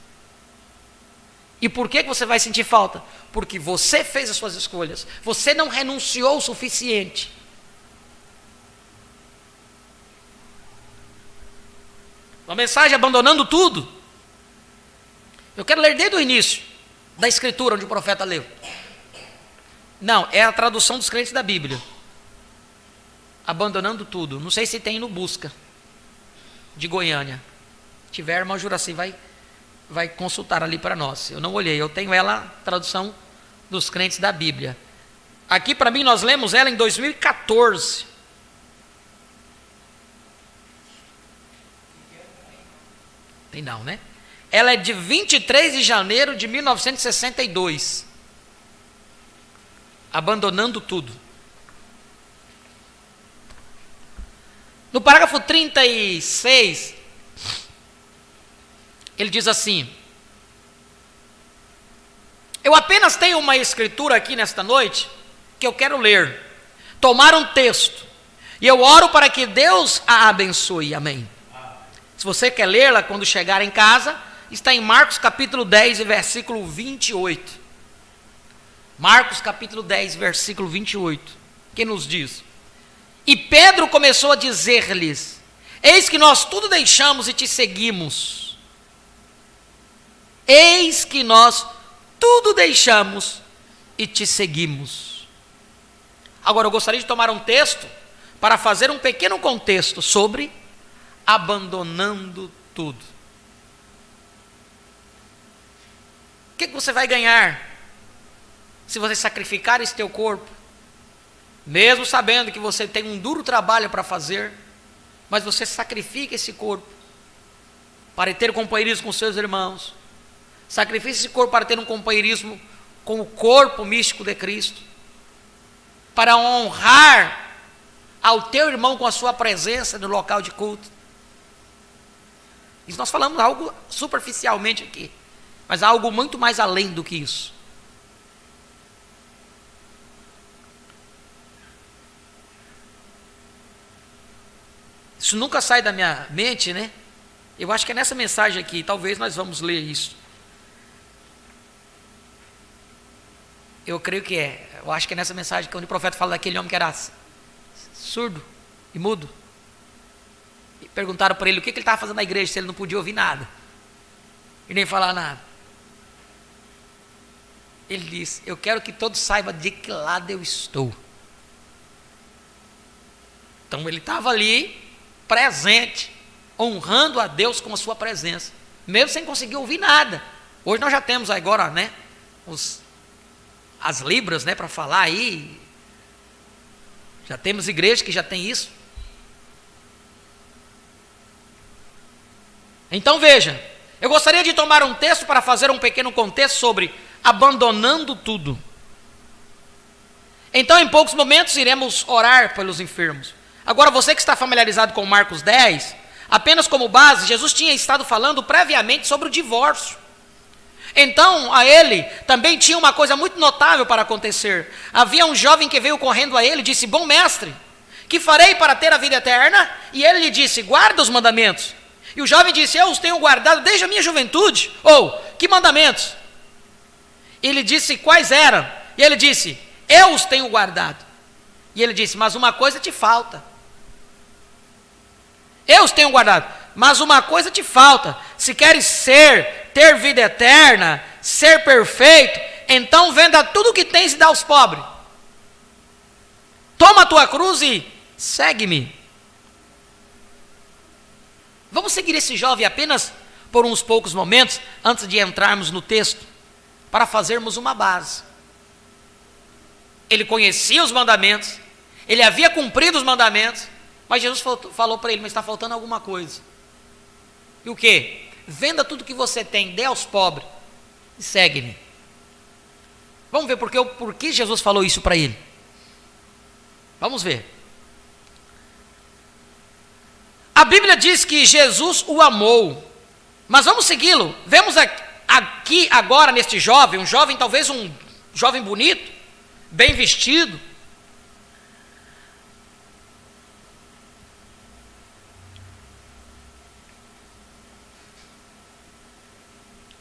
E por que você vai sentir falta? Porque você fez as suas escolhas. Você não renunciou o suficiente. Uma mensagem abandonando tudo. Eu quero ler desde o início da escritura onde o profeta leu. Não, é a tradução dos crentes da Bíblia. Abandonando tudo. Não sei se tem no Busca de Goiânia. Se tiver, a irmã Juraci vai consultar ali para nós. Eu não olhei, eu tenho ela, tradução dos crentes da Bíblia. Aqui para mim nós lemos ela em 2014. Tem não, né? Ela é de 23 de janeiro de 1962. Abandonando tudo. No parágrafo 36, ele diz assim: eu apenas tenho uma escritura aqui nesta noite que eu quero ler, tomar um texto, e eu oro para que Deus a abençoe, amém. Se você quer lê-la quando chegar em casa, está em Marcos capítulo 10 e versículo 28. Marcos capítulo 10, versículo 28, que nos diz: e Pedro começou a dizer-lhes: eis que nós tudo deixamos e te seguimos. Eis que nós tudo deixamos e te seguimos. Agora eu gostaria de tomar um texto para fazer um pequeno contexto sobre abandonando tudo. O que você vai ganhar se você sacrificar esse teu corpo, mesmo sabendo que você tem um duro trabalho para fazer, mas você sacrifica esse corpo para ter companheirismo com seus irmãos, sacrifica esse corpo para ter um companheirismo com o corpo místico de Cristo, para honrar ao teu irmão com a sua presença no local de culto. Isso nós falamos algo superficialmente aqui, mas há algo muito mais além do que isso. Isso nunca sai da minha mente, né? Eu acho que é nessa mensagem aqui, talvez nós vamos ler isso. Eu creio que é. Eu acho que é nessa mensagem que o profeta fala daquele homem que era surdo e mudo. E perguntaram para ele o que ele estava fazendo na igreja, se ele não podia ouvir nada e nem falar nada. Ele disse: eu quero que todos saibam de que lado eu estou. Então ele estava ali, presente, honrando a Deus com a sua presença, mesmo sem conseguir ouvir nada. Hoje nós já temos agora, né, as libras, né, para falar aí. Já temos igrejas que já tem isso. Então veja, eu gostaria de tomar um texto para fazer um pequeno contexto sobre abandonando tudo. Então em poucos momentos iremos orar pelos enfermos. Agora você que está familiarizado com Marcos 10, apenas como base, Jesus tinha estado falando previamente sobre o divórcio. Então a ele também tinha uma coisa muito notável para acontecer. Havia um jovem que veio correndo a ele e disse: bom mestre, que farei para ter a vida eterna? E ele lhe disse: guarda os mandamentos. E o jovem disse: eu os tenho guardado desde a minha juventude. Ou, que mandamentos? Ele disse: quais eram? E ele disse: eu os tenho guardado. E ele disse: mas uma coisa te falta. Eu os tenho guardado, mas uma coisa te falta. Se queres ter vida eterna, ser perfeito, então venda tudo o que tens e dá aos pobres. Toma a tua cruz e segue-me. Vamos seguir esse jovem apenas por uns poucos momentos, antes de entrarmos no texto, para fazermos uma base. Ele conhecia os mandamentos, ele havia cumprido os mandamentos, mas Jesus falou para ele: mas está faltando alguma coisa. E o quê? Venda tudo que você tem, dê aos pobres e segue-me. Vamos ver por que Jesus falou isso para ele. Vamos ver. A Bíblia diz que Jesus o amou, mas vamos segui-lo. Vemos aqui agora neste jovem, um jovem, talvez um jovem bonito, bem vestido.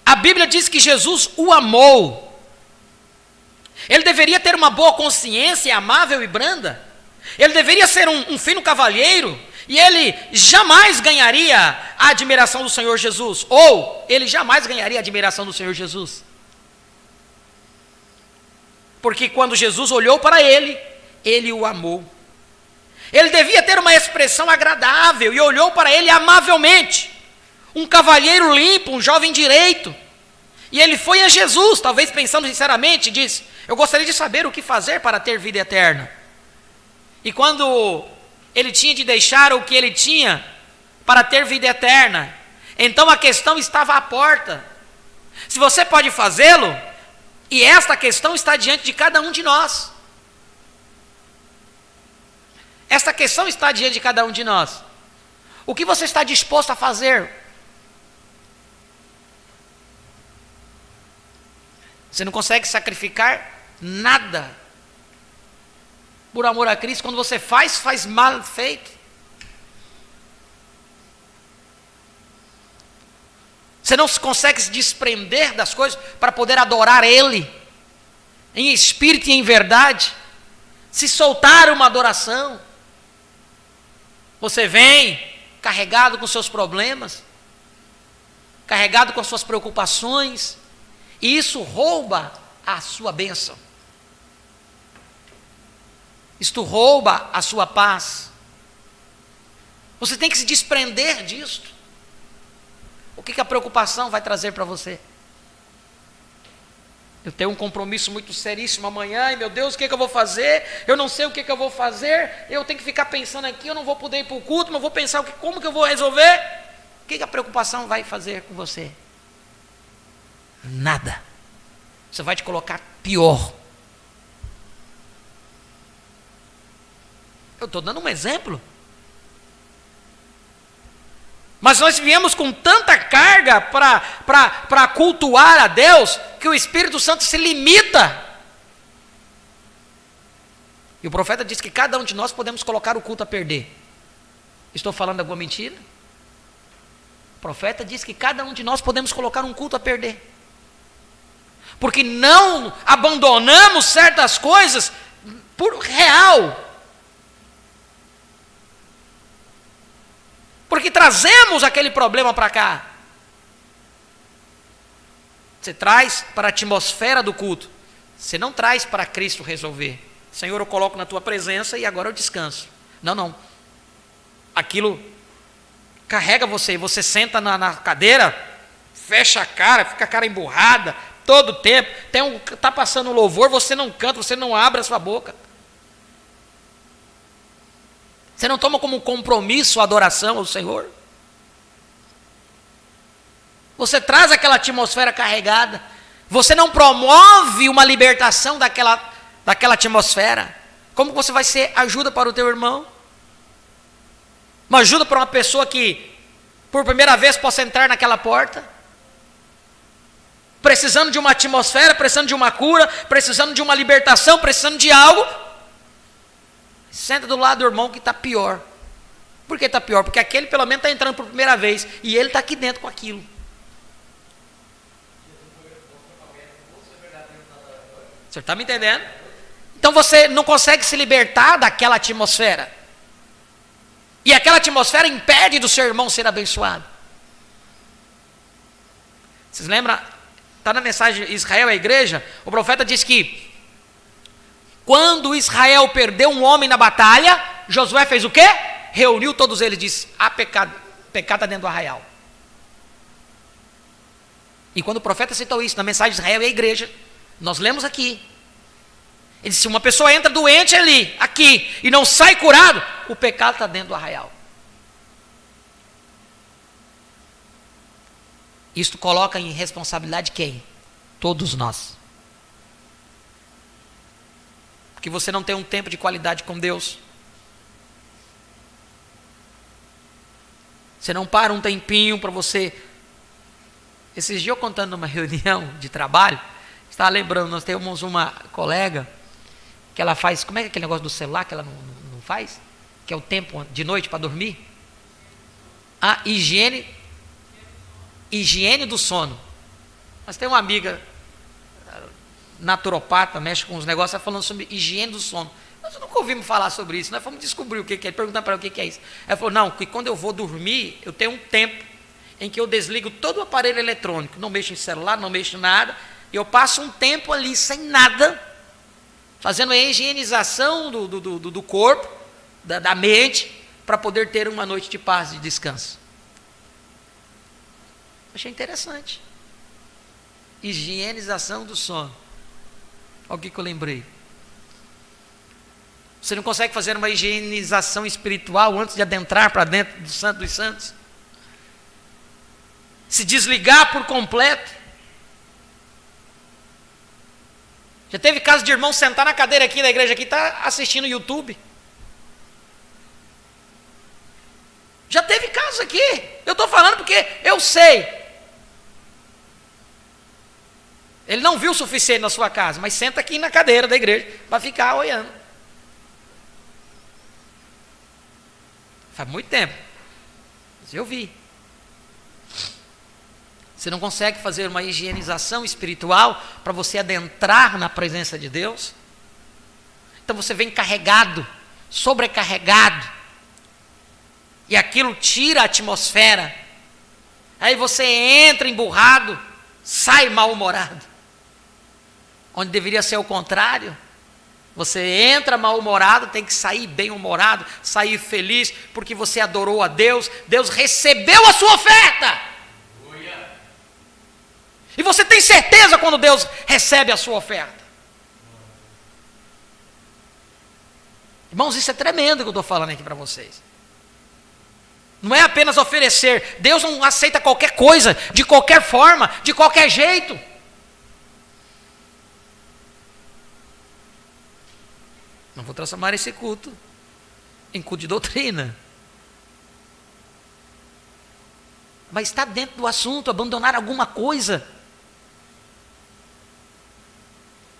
A Bíblia diz que Jesus o amou. Ele deveria ter uma boa consciência, amável e branda. Ele deveria ser um fino cavalheiro. E ele jamais ganharia a admiração do Senhor Jesus. Ou ele jamais ganharia a admiração do Senhor Jesus. Porque quando Jesus olhou para ele, ele o amou. Ele devia ter uma expressão agradável e olhou para ele amavelmente. Um cavalheiro limpo, um jovem direito. E ele foi a Jesus, talvez pensando sinceramente, disse: eu gostaria de saber o que fazer para ter vida eterna. E quando ele tinha de deixar o que ele tinha para ter vida eterna, então a questão estava à porta. Se você pode fazê-lo, e esta questão está diante de cada um de nós. Esta questão está diante de cada um de nós. O que você está disposto a fazer? Você não consegue sacrificar nada por amor a Cristo. Quando você faz mal feito. Você não consegue se desprender das coisas para poder adorar Ele, em espírito e em verdade. Se soltar uma adoração. Você vem carregado com seus problemas, carregado com suas preocupações, e isso rouba a sua bênção. Isto rouba a sua paz. Você tem que se desprender disto. O que a preocupação vai trazer para você? Eu tenho um compromisso muito seríssimo amanhã, e meu Deus, o que eu vou fazer? Eu não sei o que eu vou fazer, eu tenho que ficar pensando aqui, eu não vou poder ir para o culto, mas vou pensar como que eu vou resolver? O que a preocupação vai fazer com você? Nada. Você vai te colocar pior. Eu estou dando um exemplo. Mas nós viemos com tanta carga para cultuar a Deus, que o Espírito Santo se limita. E o profeta diz que cada um de nós podemos colocar o culto a perder. Estou falando alguma mentira? O profeta diz que cada um de nós podemos colocar um culto a perder. Porque não abandonamos certas coisas por real. Porque trazemos aquele problema para cá. Você traz para a atmosfera do culto. Você não traz para Cristo resolver. Senhor, eu coloco na tua presença e agora eu descanso. Não. Aquilo carrega você. Você senta na cadeira, fecha a cara, fica a cara emburrada, todo o tempo. Está passando um louvor, você não canta, você não abre a sua boca. Você não toma como compromisso a adoração ao Senhor. Você traz aquela atmosfera carregada. Você não promove uma libertação daquela atmosfera. Como você vai ser ajuda para o teu irmão? Uma ajuda para uma pessoa que, por primeira vez, possa entrar naquela porta? Precisando de uma atmosfera, precisando de uma cura, precisando de uma libertação, precisando de algo. Senta do lado do irmão que está pior. Por que está pior? Porque aquele pelo menos está entrando por primeira vez e ele está aqui dentro com aquilo. Você está me entendendo? Então você não consegue se libertar daquela atmosfera. E aquela atmosfera impede do seu irmão ser abençoado. Vocês lembram? Está na mensagem Israel à igreja, o profeta diz que quando Israel perdeu um homem na batalha, Josué fez o quê? Reuniu todos eles e disse: há pecado está dentro do arraial. E quando o profeta citou isso na mensagem de Israel e a igreja, nós lemos aqui. Ele disse: se uma pessoa entra doente ali, aqui, e não sai curado, o pecado está dentro do arraial. Isto coloca em responsabilidade quem? Todos nós. Porque você não tem um tempo de qualidade com Deus. Você não para um tempinho para você. Esses dias eu contando numa reunião de trabalho, estava lembrando, nós temos uma colega que ela faz, como é que é aquele negócio do celular que ela não faz? Que é o tempo de noite para dormir? A higiene do sono. Mas tem uma amiga naturopata, mexe com os negócios, ela falando sobre higiene do sono. Nós nunca ouvimos falar sobre isso, nós fomos descobrir o que é, perguntando para ela o que é isso. Ela falou: não, que quando eu vou dormir, eu tenho um tempo em que eu desligo todo o aparelho eletrônico, não mexo em celular, não mexo em nada, e eu passo um tempo ali sem nada, fazendo a higienização do corpo, da mente, para poder ter uma noite de paz e descanso. Achei interessante. Higienização do sono. Olha o que eu lembrei. Você não consegue fazer uma higienização espiritual antes de adentrar para dentro do Santo dos Santos? Se desligar por completo? Já teve caso de irmão sentar na cadeira aqui da igreja aqui, está assistindo YouTube. Já teve caso aqui. Eu estou falando porque eu sei. Ele não viu o suficiente na sua casa, mas senta aqui na cadeira da igreja para ficar olhando. Faz muito tempo. Mas eu vi. Você não consegue fazer uma higienização espiritual para você adentrar na presença de Deus? Então você vem carregado, sobrecarregado, e aquilo tira a atmosfera. Aí você entra emburrado, sai mal-humorado. Onde deveria ser o contrário. Você entra mal-humorado, tem que sair bem-humorado, sair feliz, porque você adorou a Deus, Deus recebeu a sua oferta. E você tem certeza quando Deus recebe a sua oferta. Irmãos, isso é tremendo que eu estou falando aqui para vocês. Não é apenas oferecer. Deus não aceita qualquer coisa, de qualquer forma, de qualquer jeito. Não vou transformar esse culto em culto de doutrina. Mas está dentro do assunto, abandonar alguma coisa.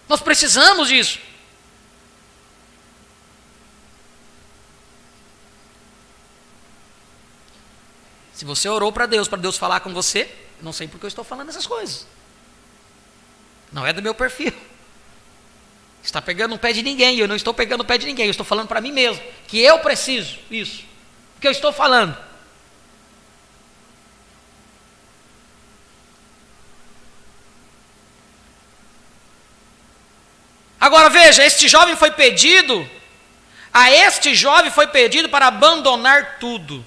Nós precisamos disso. Se você orou para Deus falar com você, eu não sei porque eu estou falando essas coisas. Não é do meu perfil. Está pegando no pé de ninguém, eu não estou pegando no pé de ninguém, eu estou falando para mim mesmo, que eu preciso isso, que eu estou falando. Agora veja, este jovem foi pedido para abandonar tudo.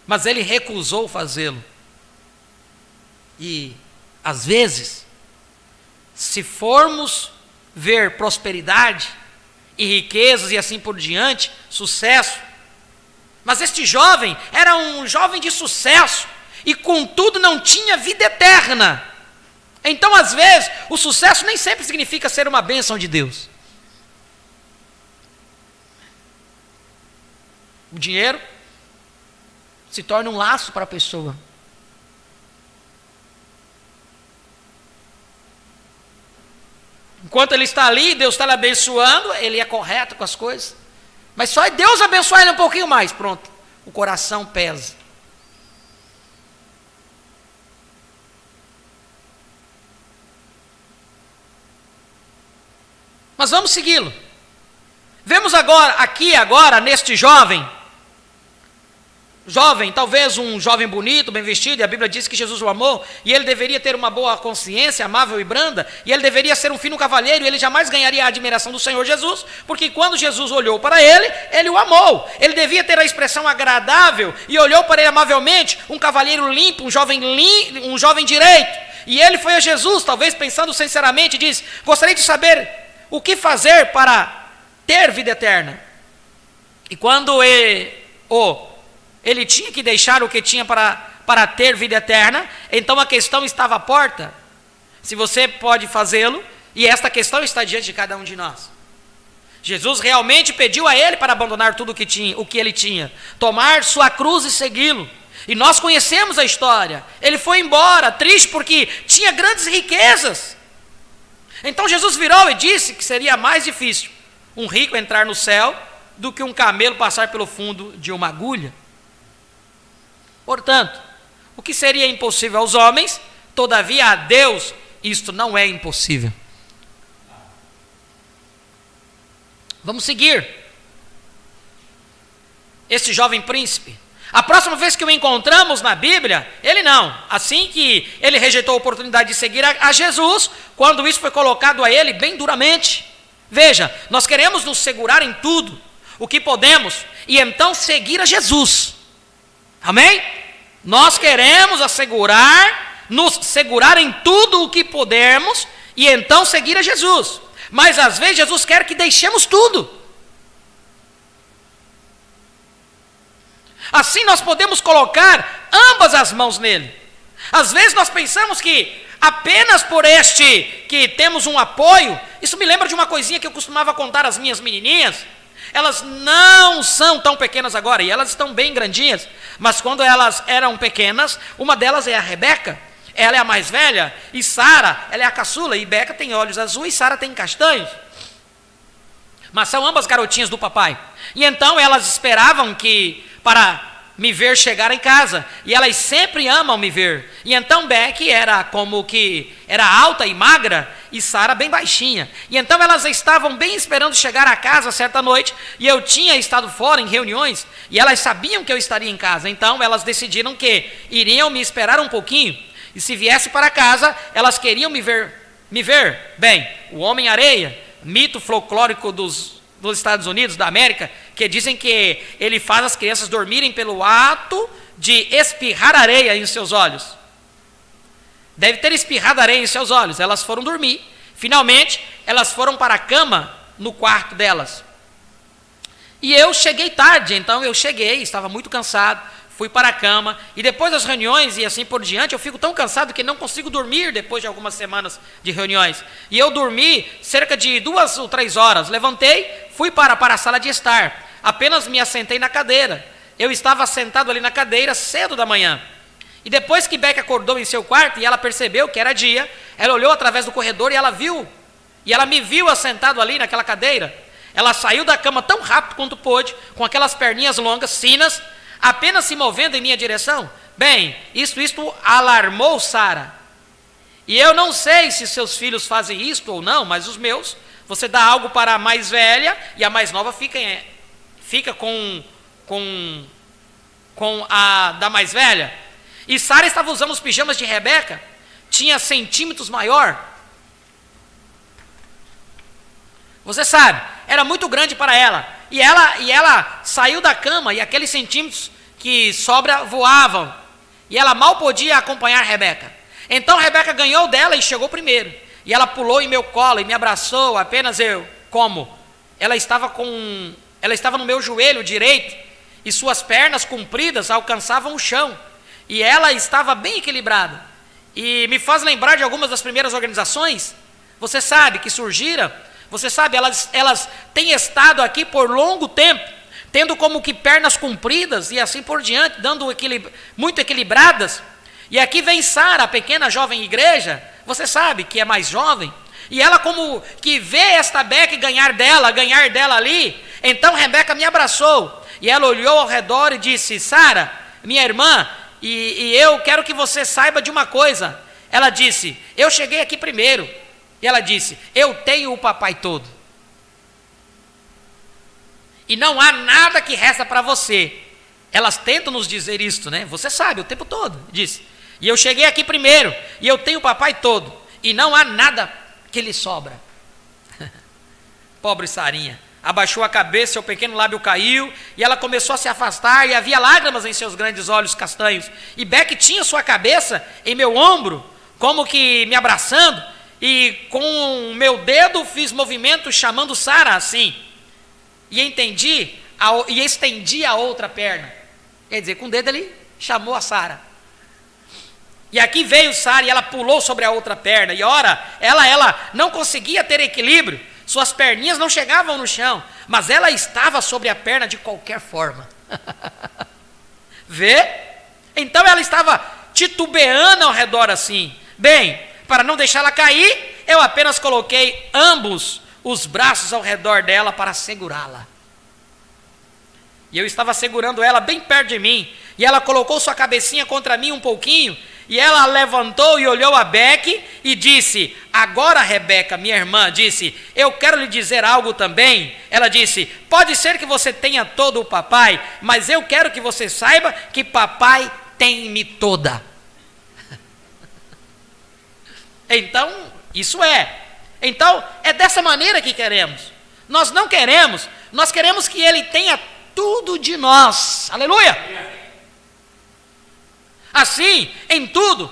Mas ele recusou fazê-lo. E, às vezes, se formos ver prosperidade e riquezas e assim por diante, sucesso, mas este jovem era um jovem de sucesso e, contudo, não tinha vida eterna. Então, às vezes, o sucesso nem sempre significa ser uma bênção de Deus. O dinheiro se torna um laço para a pessoa. Enquanto ele está ali, Deus está lhe abençoando, ele é correto com as coisas. Mas só Deus abençoar ele um pouquinho mais, pronto. O coração pesa. Mas vamos segui-lo. Vemos agora, neste jovem, talvez um jovem bonito, bem vestido, e a Bíblia diz que Jesus o amou, e ele deveria ter uma boa consciência, amável e branda, e ele deveria ser um fino cavalheiro, e ele jamais ganharia a admiração do Senhor Jesus, porque quando Jesus olhou para ele, ele o amou. Ele devia ter a expressão agradável, e olhou para ele amavelmente, um cavalheiro limpo, um jovem direito. E ele foi a Jesus, talvez pensando sinceramente, e disse: gostaria de saber o que fazer para ter vida eterna. E quando ele tinha que deixar o que tinha para ter vida eterna, então a questão estava à porta. Se você pode fazê-lo, e esta questão está diante de cada um de nós. Jesus realmente pediu a ele para abandonar tudo o que ele tinha, tomar sua cruz e segui-lo. E nós conhecemos a história. Ele foi embora, triste porque tinha grandes riquezas. Então Jesus virou e disse que seria mais difícil um rico entrar no céu do que um camelo passar pelo fundo de uma agulha. Portanto, o que seria impossível aos homens, todavia a Deus isto não é impossível. Vamos seguir este jovem príncipe. A próxima vez que o encontramos na Bíblia, ele não. Assim que ele rejeitou a oportunidade de seguir a Jesus, quando isso foi colocado a ele bem duramente. Veja, nós queremos nos segurar em tudo o que podemos e então seguir a Jesus. Amém? Nós queremos nos segurar em tudo o que podemos e então seguir a Jesus. Mas às vezes Jesus quer que deixemos tudo. Assim nós podemos colocar ambas as mãos nele. Às vezes nós pensamos que apenas por que temos um apoio. Isso me lembra de uma coisinha que eu costumava contar às minhas menininhas. Elas não são tão pequenas agora, e elas estão bem grandinhas. Mas quando elas eram pequenas, uma delas é a Rebeca. Ela é a mais velha, e Sara, ela é a caçula. E Beca tem olhos azuis, Sara tem castanhos. Mas são ambas garotinhas do papai. E então elas esperavam para me ver chegar em casa, e elas sempre amam me ver. E então Beck era alta e magra, e Sara bem baixinha. E então elas estavam bem esperando chegar a casa certa noite, e eu tinha estado fora em reuniões, e elas sabiam que eu estaria em casa. Então elas decidiram que iriam me esperar um pouquinho, e se viesse para casa, elas queriam me ver. Bem, o Homem-Areia, mito folclórico dos Estados Unidos, da América, que dizem que ele faz as crianças dormirem pelo ato de espirrar areia em seus olhos. Deve ter espirrado areia em seus olhos. Elas foram dormir. Finalmente, elas foram para a cama no quarto delas. E eu cheguei tarde, então estava muito cansado, fui para a cama, e depois das reuniões e assim por diante, eu fico tão cansado que não consigo dormir depois de algumas semanas de reuniões. E eu dormi cerca de 2 ou 3 horas, levantei, fui para a sala de estar, apenas me assentei na cadeira. Eu estava sentado ali na cadeira cedo da manhã. E depois que Beck acordou em seu quarto e ela percebeu que era dia, ela olhou através do corredor e ela me viu assentado ali naquela cadeira. ela saiu da cama tão rápido quanto pôde, com aquelas perninhas longas, finas, apenas se movendo em minha direção. Bem, isto alarmou Sara. E eu não sei se seus filhos fazem isto ou não, mas os meus, você dá algo para a mais velha e a mais nova fica com a da mais velha. E Sara estava usando os pijamas de Rebeca, tinha centímetros maior. Você sabe, era muito grande para ela. E ela saiu da cama e aqueles centímetros que sobra voavam. E ela mal podia acompanhar Rebeca. Então Rebeca ganhou dela e chegou primeiro. E ela pulou em meu colo e me abraçou, apenas eu. Como? Ela estava no meu joelho direito e suas pernas compridas alcançavam o chão. E ela estava bem equilibrada. E me faz lembrar de algumas das primeiras organizações, você sabe, que surgiram. Você sabe, elas têm estado aqui por longo tempo, tendo como que pernas compridas e assim por diante, dando muito equilibradas. E aqui vem Sara, a pequena jovem igreja, você sabe que é mais jovem, e ela como que vê esta Beca ganhar dela ali. Então Rebeca me abraçou, e ela olhou ao redor e disse: Sara, minha irmã, e eu quero que você saiba de uma coisa. Ela disse: eu cheguei aqui primeiro. E ela disse: eu tenho o papai todo. E não há nada que resta para você. Elas tentam nos dizer isto, né? Você sabe, o tempo todo. Disse: e eu cheguei aqui primeiro, e eu tenho o papai todo. E não há nada que lhe sobra. Pobre Sarinha. Abaixou a cabeça, seu pequeno lábio caiu, e ela começou a se afastar, e havia lágrimas em seus grandes olhos castanhos. E Beck tinha sua cabeça em meu ombro, como que me abraçando, e com o meu dedo fiz movimento chamando Sara assim, e estendi a outra perna. Quer dizer, com o dedo ele chamou a Sara. E aqui veio Sara e ela pulou sobre a outra perna, e ora, ela não conseguia ter equilíbrio, suas perninhas não chegavam no chão, mas ela estava sobre a perna de qualquer forma. Vê? Então ela estava titubeando ao redor assim. Bem, para não deixá-la cair, eu apenas coloquei ambos os braços ao redor dela para segurá-la. E eu estava segurando ela bem perto de mim, e ela colocou sua cabecinha contra mim um pouquinho, e ela levantou e olhou a Beck e disse: agora, Rebeca, minha irmã, disse, eu quero lhe dizer algo também. Ela disse: pode ser que você tenha todo o papai, mas eu quero que você saiba que papai tem-me toda. Então, isso é. Então, é dessa maneira que queremos. Nós não queremos, nós queremos que ele tenha tudo de nós. Aleluia! Assim, em tudo,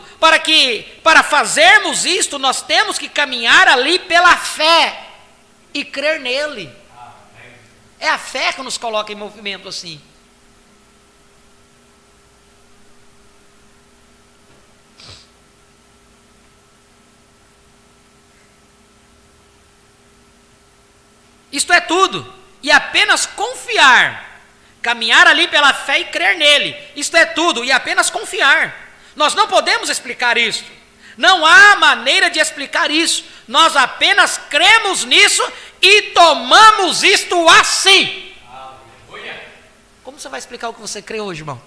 para fazermos isto, nós temos que caminhar ali pela fé e crer nele. É a fé que nos coloca em movimento assim. Isto é tudo, e apenas confiar. Caminhar ali pela fé e crer nele. Isto é tudo, e apenas confiar. Nós não podemos explicar isso. Não há maneira de explicar isso. Nós apenas cremos nisso e tomamos isto assim. Como você vai explicar o que você crê hoje, irmão?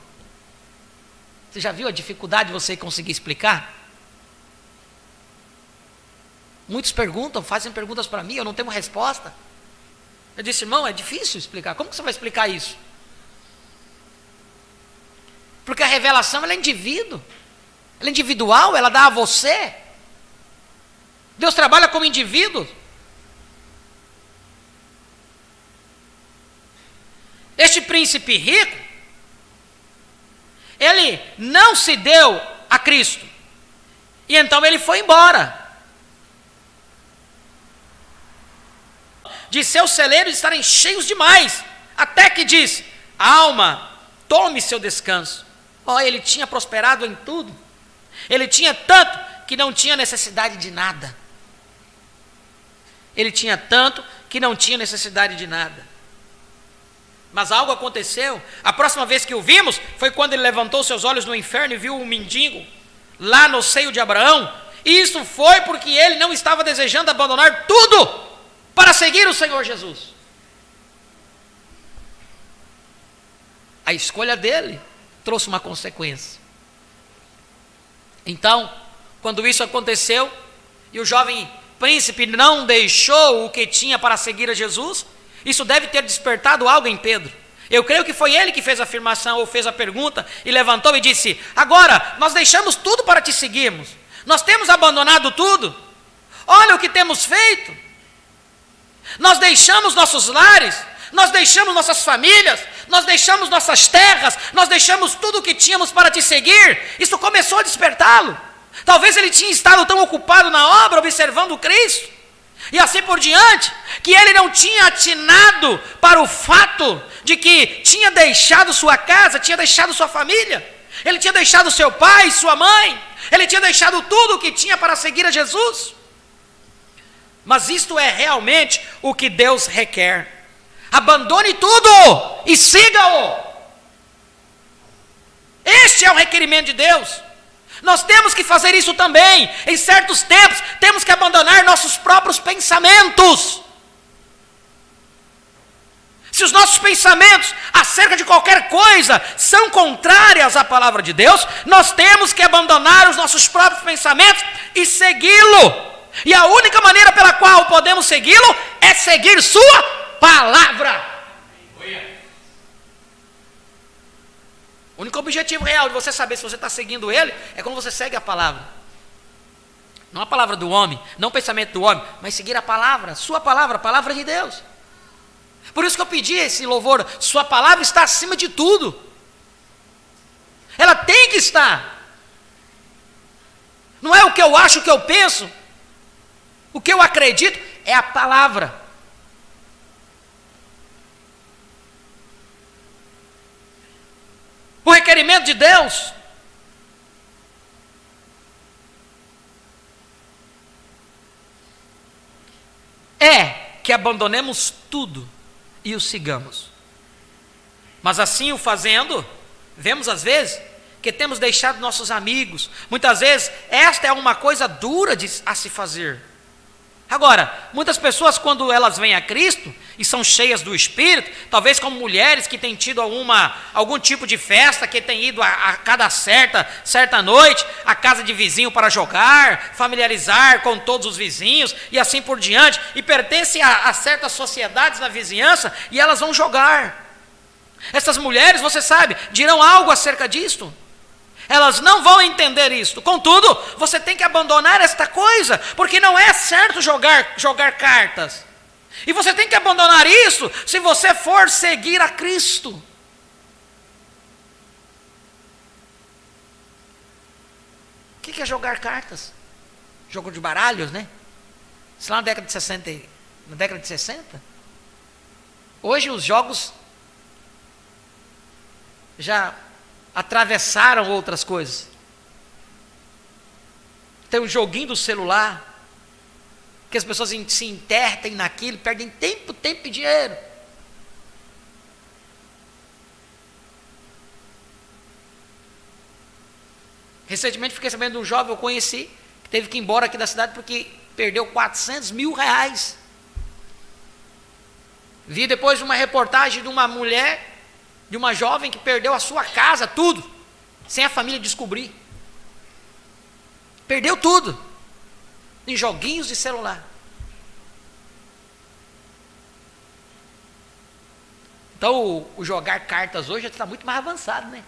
Você já viu a dificuldade de você conseguir explicar? Muitos perguntam, fazem perguntas para mim, eu não tenho resposta. Eu disse: irmão, é difícil explicar. Como que você vai explicar isso? Porque a revelação ela é indivíduo, ela é individual, ela dá a você. Deus trabalha como indivíduo. Este príncipe rico, ele não se deu a Cristo, e então ele foi embora. De seus celeiros estarem cheios demais, até que disse: alma, tome seu descanso. Ele tinha prosperado em tudo, ele tinha tanto que não tinha necessidade de nada. Ele tinha tanto que não tinha necessidade de nada. Mas algo aconteceu. A próxima vez que o vimos foi quando ele levantou seus olhos no inferno e viu um mendigo lá no seio de Abraão. E isso foi porque ele não estava desejando abandonar tudo para seguir o Senhor Jesus. A escolha dele trouxe uma consequência. Então, quando isso aconteceu, e o jovem príncipe não deixou o que tinha para seguir a Jesus, isso deve ter despertado algo em Pedro. Eu creio que foi ele que fez a afirmação, ou fez a pergunta, e levantou e disse: agora, nós deixamos tudo para te seguirmos. Nós temos abandonado tudo. Olha o que temos feito. Nós deixamos nossos lares, nós deixamos nossas famílias, nós deixamos nossas terras, nós deixamos tudo o que tínhamos para te seguir. Isso começou a despertá-lo. Talvez ele tinha estado tão ocupado na obra, observando Cristo, e assim por diante, que ele não tinha atinado para o fato de que tinha deixado sua casa, tinha deixado sua família, ele tinha deixado seu pai, sua mãe, ele tinha deixado tudo o que tinha para seguir a Jesus. Mas isto é realmente o que Deus requer. Abandone tudo e siga-o. Este é o requerimento de Deus. Nós temos que fazer isso também. Em certos tempos, temos que abandonar nossos próprios pensamentos. Se os nossos pensamentos acerca de qualquer coisa são contrárias à palavra de Deus, nós temos que abandonar os nossos próprios pensamentos e segui-lo. E a única maneira pela qual podemos segui-lo é seguir sua palavra. O único objetivo real de você saber se você está seguindo ele é quando você segue a palavra. Não a palavra do homem, não o pensamento do homem, mas seguir a palavra, sua palavra, a palavra de Deus. Por isso que eu pedi esse louvor: sua palavra está acima de tudo. Ela tem que estar. Não é o que eu acho, o que eu penso, o que eu acredito, é a palavra. O requerimento de Deus é que abandonemos tudo e o sigamos. Mas assim o fazendo, vemos às vezes que temos deixado nossos amigos. Muitas vezes esta é uma coisa dura a se fazer. Agora, muitas pessoas, quando elas vêm a Cristo e são cheias do Espírito, talvez como mulheres que têm tido algum tipo de festa, que têm ido a cada certa noite à casa de vizinho para jogar, familiarizar com todos os vizinhos e assim por diante, e pertencem a certas sociedades na vizinhança, e elas vão jogar. Essas mulheres, você sabe, dirão algo acerca disto. Elas não vão entender isto. Contudo, você tem que abandonar esta coisa, porque não é certo jogar cartas. E você tem que abandonar isso se você for seguir a Cristo. O que é jogar cartas? Jogo de baralhos, né? Isso lá na década de 60. Hoje os jogos já atravessaram outras coisas. Tem um joguinho do celular, que as pessoas se intertem naquilo, perdem tempo e dinheiro. Recentemente fiquei sabendo de um jovem, eu conheci, que teve que ir embora aqui da cidade porque perdeu 400 mil reais. Vi depois uma reportagem de uma mulher, de uma jovem que perdeu a sua casa, tudo, sem a família descobrir. Perdeu tudo, em joguinhos de celular. Então o jogar cartas hoje está muito mais avançado, né?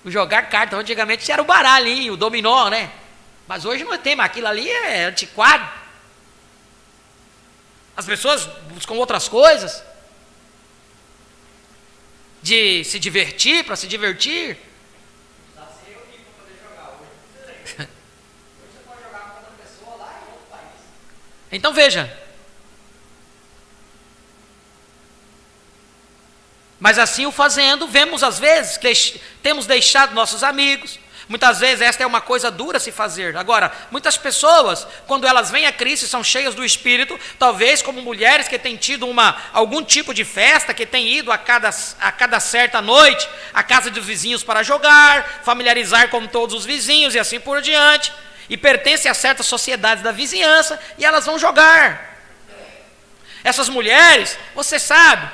O jogar cartas antigamente era o baralho, o dominó, né? Mas hoje não tem, mas aquilo ali é antiquado. As pessoas buscam outras coisas de se divertir, para se divertir. Então veja. Mas assim o fazendo, vemos às vezes que temos deixado nossos amigos. Muitas vezes esta é uma coisa dura a se fazer. Agora, muitas pessoas, quando elas vêm a Cristo e são cheias do Espírito, talvez como mulheres que têm tido algum tipo de festa, que têm ido a cada certa noite à casa dos vizinhos para jogar, familiarizar com todos os vizinhos e assim por diante, e pertencem a certas sociedades da vizinhança, e elas vão jogar. Essas mulheres, você sabe,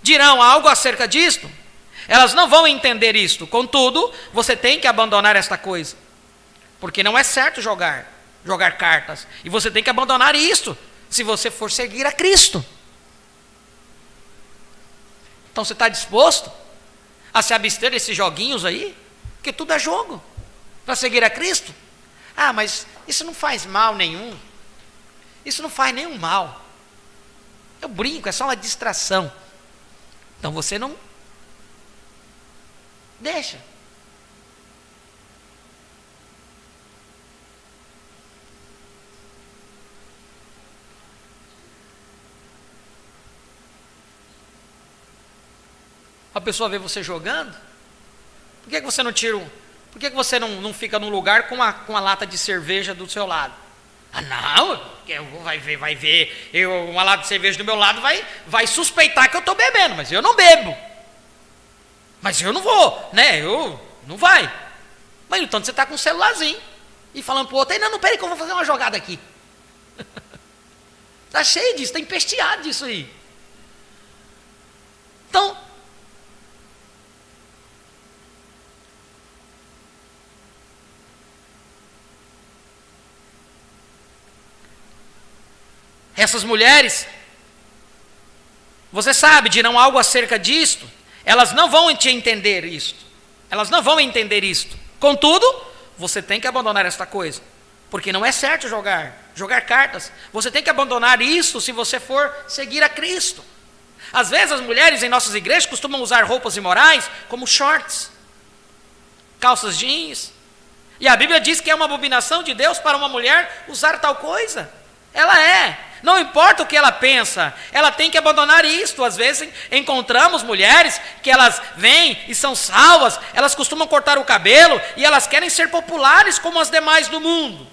dirão algo acerca disto. Elas não vão entender isto. Contudo, você tem que abandonar esta coisa. Porque não é certo jogar cartas. E você tem que abandonar isto, se você for seguir a Cristo. Então você está disposto a se abster desses joguinhos aí? Porque tudo é jogo. Para seguir a Cristo? Ah, mas isso não faz mal nenhum. Isso não faz nenhum mal. Eu brinco, é só uma distração. Então você não deixa. A pessoa vê você jogando, por que você não tira por que você não fica num lugar com uma lata de cerveja do seu lado? Ah, não, vai ver uma lata de cerveja do meu lado, vai suspeitar que eu estou bebendo, mas eu não bebo. Mas eu não vou, né? Eu não vai. Mas no tanto você está com um celularzinho e falando para o outro, não, peraí que eu vou fazer uma jogada aqui. Está cheio disso, está empesteado disso aí. Então, essas mulheres, você sabe, dirão algo acerca disto, elas não vão te entender isto. Elas não vão entender isto. Contudo, você tem que abandonar esta coisa. Porque não é certo jogar cartas. Você tem que abandonar isso se você for seguir a Cristo. Às vezes as mulheres em nossas igrejas costumam usar roupas imorais como shorts, calças jeans. E a Bíblia diz que é uma abominação de Deus para uma mulher usar tal coisa. Ela é. Não importa o que ela pensa, ela tem que abandonar isto. Às vezes encontramos mulheres que elas vêm e são salvas, elas costumam cortar o cabelo e elas querem ser populares como as demais do mundo.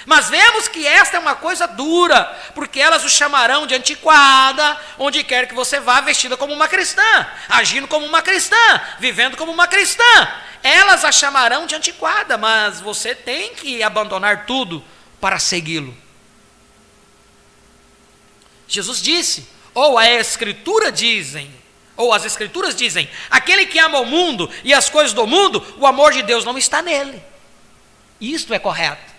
Mas vemos que esta é uma coisa dura, porque elas o chamarão de antiquada, onde quer que você vá, vestida como uma cristã, agindo como uma cristã, vivendo como uma cristã. Elas a chamarão de antiquada, mas você tem que abandonar tudo para segui-lo. Jesus disse, ou as Escrituras dizem, aquele que ama o mundo e as coisas do mundo, o amor de Deus não está nele. Isto é correto.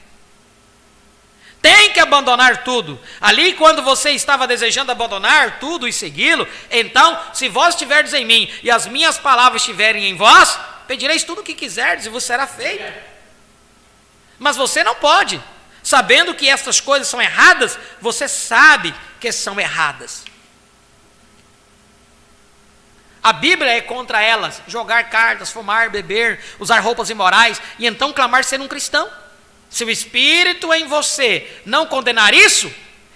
Tem que abandonar tudo. Ali, quando você estava desejando abandonar tudo e segui-lo, então, se vós estiverdes em mim e as minhas palavras estiverem em vós, pedireis tudo o que quiserdes e vos será feito. Mas você não pode. Sabendo que estas coisas são erradas, você sabe que são erradas. A Bíblia é contra elas, jogar cartas, fumar, beber, usar roupas imorais e então clamar ser um cristão. Se o Espírito em você não condenar isso,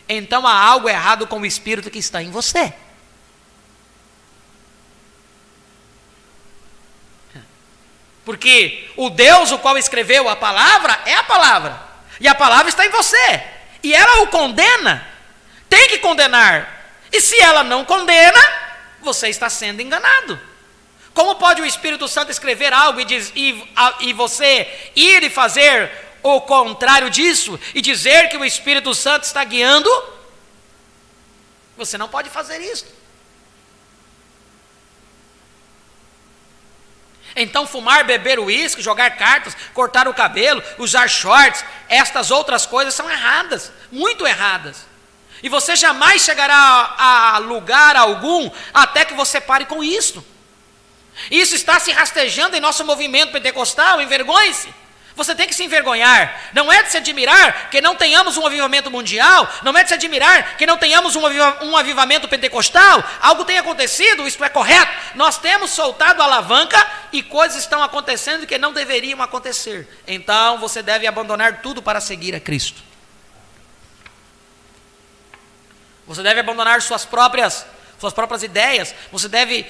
então há algo errado com o Espírito que está em você. Porque o Deus o qual escreveu a palavra é a palavra. E a palavra está em você. E ela o condena. Tem que condenar. E se ela não condena, você está sendo enganado. Como pode o Espírito Santo escrever algo e você ir e fazer o contrário disso? E dizer que o Espírito Santo está guiando? Você não pode fazer isso. Então fumar, beber uísque, jogar cartas, cortar o cabelo, usar shorts, estas outras coisas são erradas, muito erradas. E você jamais chegará a lugar algum até que você pare com isso. Isso está se rastejando em nosso movimento pentecostal, envergonhe-se. Você tem que se envergonhar. Não é de se admirar que não tenhamos um avivamento mundial, não é de se admirar que não tenhamos um avivamento pentecostal. Algo tem acontecido, isto é correto. Nós temos soltado a alavanca e coisas estão acontecendo que não deveriam acontecer. Então você deve abandonar tudo para seguir a Cristo. Você deve abandonar suas próprias ideias, você deve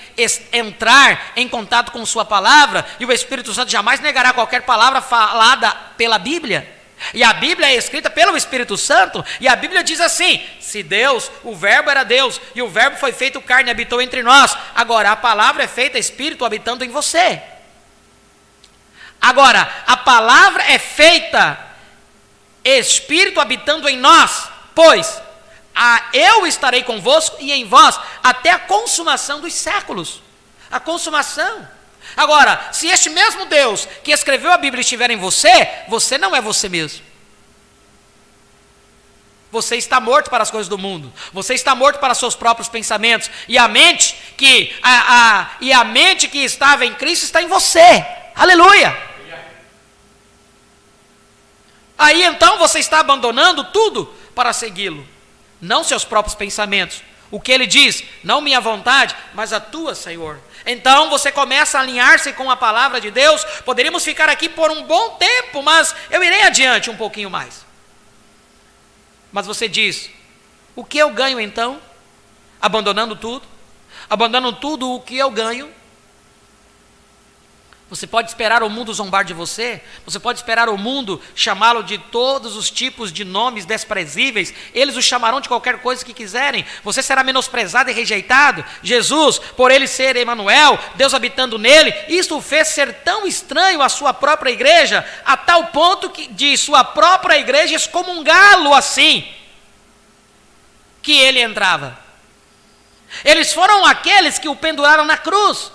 entrar em contato com sua palavra, e o Espírito Santo jamais negará qualquer palavra falada pela Bíblia. E a Bíblia é escrita pelo Espírito Santo, e a Bíblia diz assim: se Deus, o verbo era Deus, e o verbo foi feito carne e habitou entre nós, agora a palavra é feita Espírito habitando em você. Agora, a palavra é feita Espírito habitando em nós, pois eu estarei convosco e em vós até a consumação dos séculos. A consumação. Agora, se este mesmo Deus que escreveu a Bíblia estiver em você, você não é você mesmo. Você está morto para as coisas do mundo. Você está morto para seus próprios pensamentos. E a mente que estava em Cristo está em você. Aleluia! Aí então você está abandonando tudo para segui-lo. Não seus próprios pensamentos. O que ele diz, não minha vontade, mas a tua, Senhor. Então você começa a alinhar-se com a palavra de Deus. Poderíamos ficar aqui por um bom tempo, mas eu irei adiante um pouquinho mais. Mas você diz, o que eu ganho então? Abandonando tudo? Abandonando tudo o que eu ganho? Você pode esperar o mundo zombar de você, você pode esperar o mundo chamá-lo de todos os tipos de nomes desprezíveis, eles o chamarão de qualquer coisa que quiserem, você será menosprezado e rejeitado. Jesus, por ele ser Emanuel, Deus habitando nele, isto o fez ser tão estranho à sua própria igreja, a tal ponto que de sua própria igreja excomungá-lo assim, que ele entrava. Eles foram aqueles que o penduraram na cruz.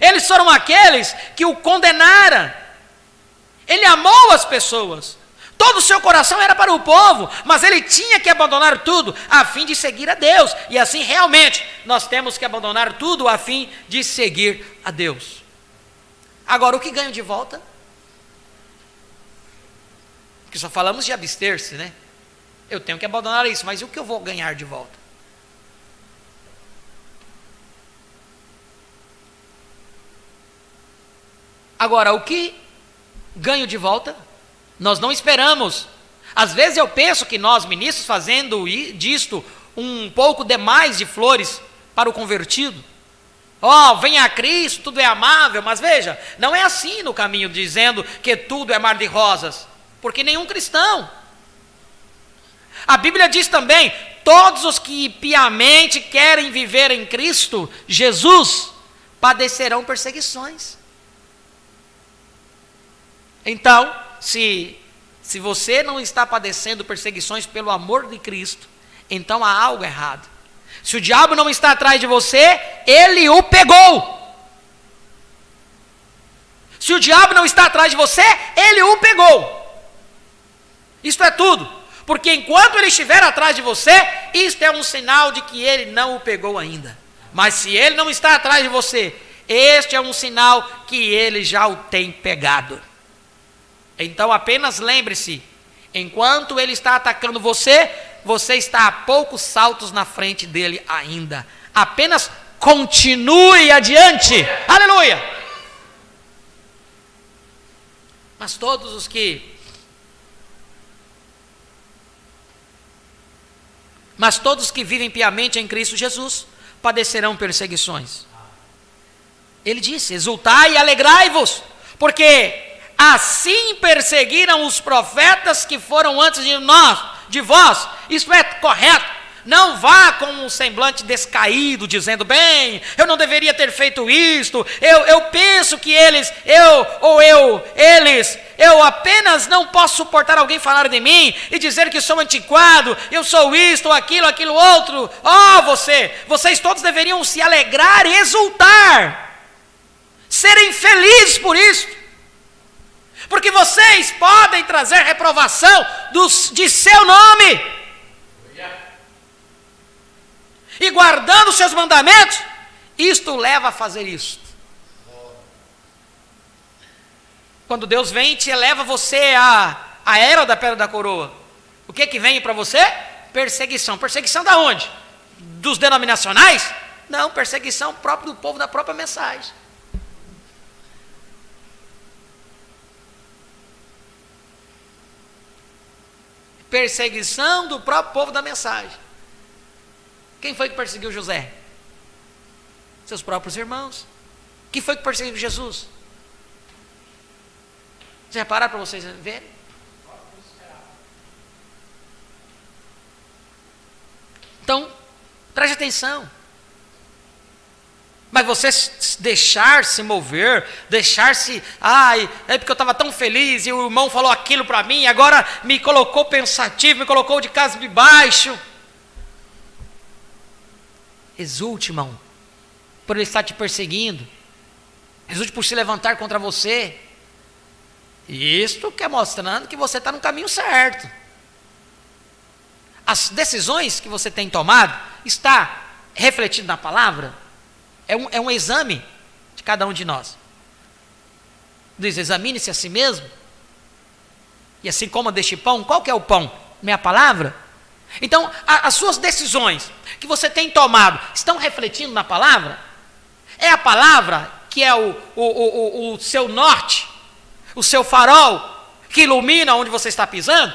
Eles foram aqueles que o condenaram. Ele amou as pessoas. Todo o seu coração era para o povo, mas ele tinha que abandonar tudo a fim de seguir a Deus. E assim realmente nós temos que abandonar tudo a fim de seguir a Deus. Agora, o que ganho de volta? Porque só falamos de abster-se, né? Eu tenho que abandonar isso, mas e o que eu vou ganhar de volta? Agora, o que ganho de volta? Nós não esperamos. Às vezes eu penso que nós, ministros, fazendo disto um pouco demais de flores para o convertido. Venha a Cristo, tudo é amável. Mas veja, não é assim no caminho, dizendo que tudo é mar de rosas. Porque nenhum cristão. A Bíblia diz também, todos os que piamente querem viver em Cristo Jesus, padecerão perseguições. Então, se você não está padecendo perseguições pelo amor de Cristo, então há algo errado. Se o diabo não está atrás de você, ele o pegou. Se o diabo não está atrás de você, ele o pegou. Isto é tudo. Porque enquanto ele estiver atrás de você, isto é um sinal de que ele não o pegou ainda. Mas se ele não está atrás de você, este é um sinal que ele já o tem pegado. Então apenas lembre-se, enquanto ele está atacando você, você está a poucos saltos na frente dele ainda. Apenas continue adiante. Aleluia! Mas todos os que vivem piamente em Cristo Jesus padecerão perseguições. Ele disse, exultai e alegrai-vos, porque assim perseguiram os profetas que foram antes de vós. Isso é correto. Não vá com um semblante descaído, dizendo, bem, eu não deveria ter feito isto, eu penso que eu apenas não posso suportar alguém falar de mim e dizer que sou antiquado, eu sou isto, ou aquilo outro. Vocês todos deveriam se alegrar e exultar, serem felizes por isso. Porque vocês podem trazer reprovação de seu nome. E guardando os seus mandamentos, isto leva a fazer isto. Quando Deus vem e te eleva você a era da pedra da coroa, o que vem para você? Perseguição. Perseguição da onde? Dos denominacionais? Não, perseguição própria do povo, da própria mensagem. Perseguição do próprio povo da mensagem. Quem foi que perseguiu José? Seus próprios irmãos. Quem foi que perseguiu Jesus? Vocês repararam para vocês verem? Então, preste atenção. Mas você deixar-se mover, é porque eu estava tão feliz e o irmão falou aquilo para mim, agora me colocou pensativo, me colocou de casa de baixo. Exulte, irmão, por ele estar te perseguindo. Exulte por se levantar contra você. Isto que é mostrando que você está no caminho certo. As decisões que você tem tomado está refletido na palavra? É um exame de cada um de nós. Diz, examine-se a si mesmo. E assim coma deste pão. Qual que é o pão? Minha palavra? Então, as suas decisões que você tem tomado estão refletindo na palavra? É a palavra que é o seu norte, o seu farol, que ilumina onde você está pisando?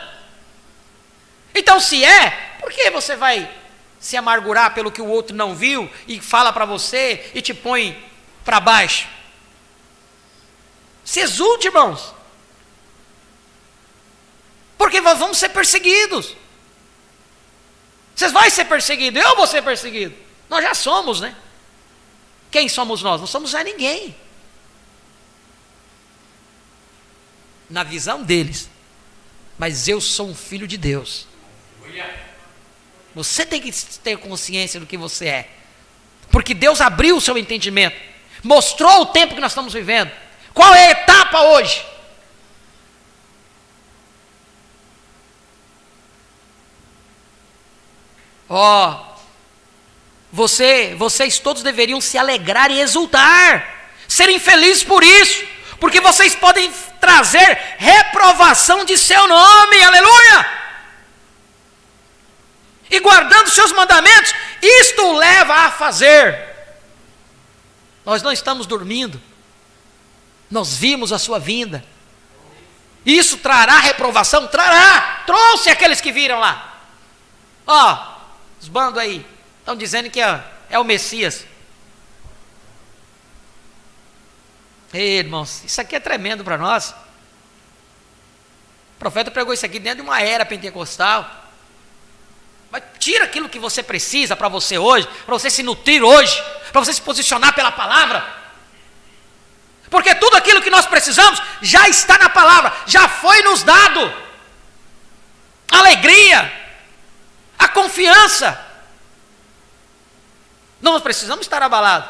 Então, se é, por que você vai se amargurar pelo que o outro não viu e fala para você e te põe para baixo? Se exulte, irmãos. Porque nós vamos ser perseguidos. Vocês vão ser perseguidos, eu vou ser perseguido. Nós já somos, né? Quem somos nós? Não somos mais ninguém. Na visão deles. Mas eu sou um filho de Deus. Você tem que ter consciência do que você é. Porque Deus abriu o seu entendimento. Mostrou o tempo que nós estamos vivendo. Qual é a etapa hoje? Vocês todos deveriam se alegrar e exultar, serem felizes por isso, porque vocês podem trazer reprovação de seu nome, aleluia! E guardando seus mandamentos, isto o leva a fazer. Nós não estamos dormindo, nós vimos a sua vinda. Isso trará reprovação? Trará. Trouxe aqueles que viram lá. Os bandos aí estão dizendo que é o Messias. Ei, irmãos, isso aqui é tremendo para nós. O profeta pregou isso aqui dentro de uma era pentecostal. Mas tira aquilo que você precisa para você hoje, para você se nutrir hoje, para você se posicionar pela palavra. Porque tudo aquilo que nós precisamos já está na palavra, já foi nos dado. A alegria, a confiança. Não precisamos estar abalados.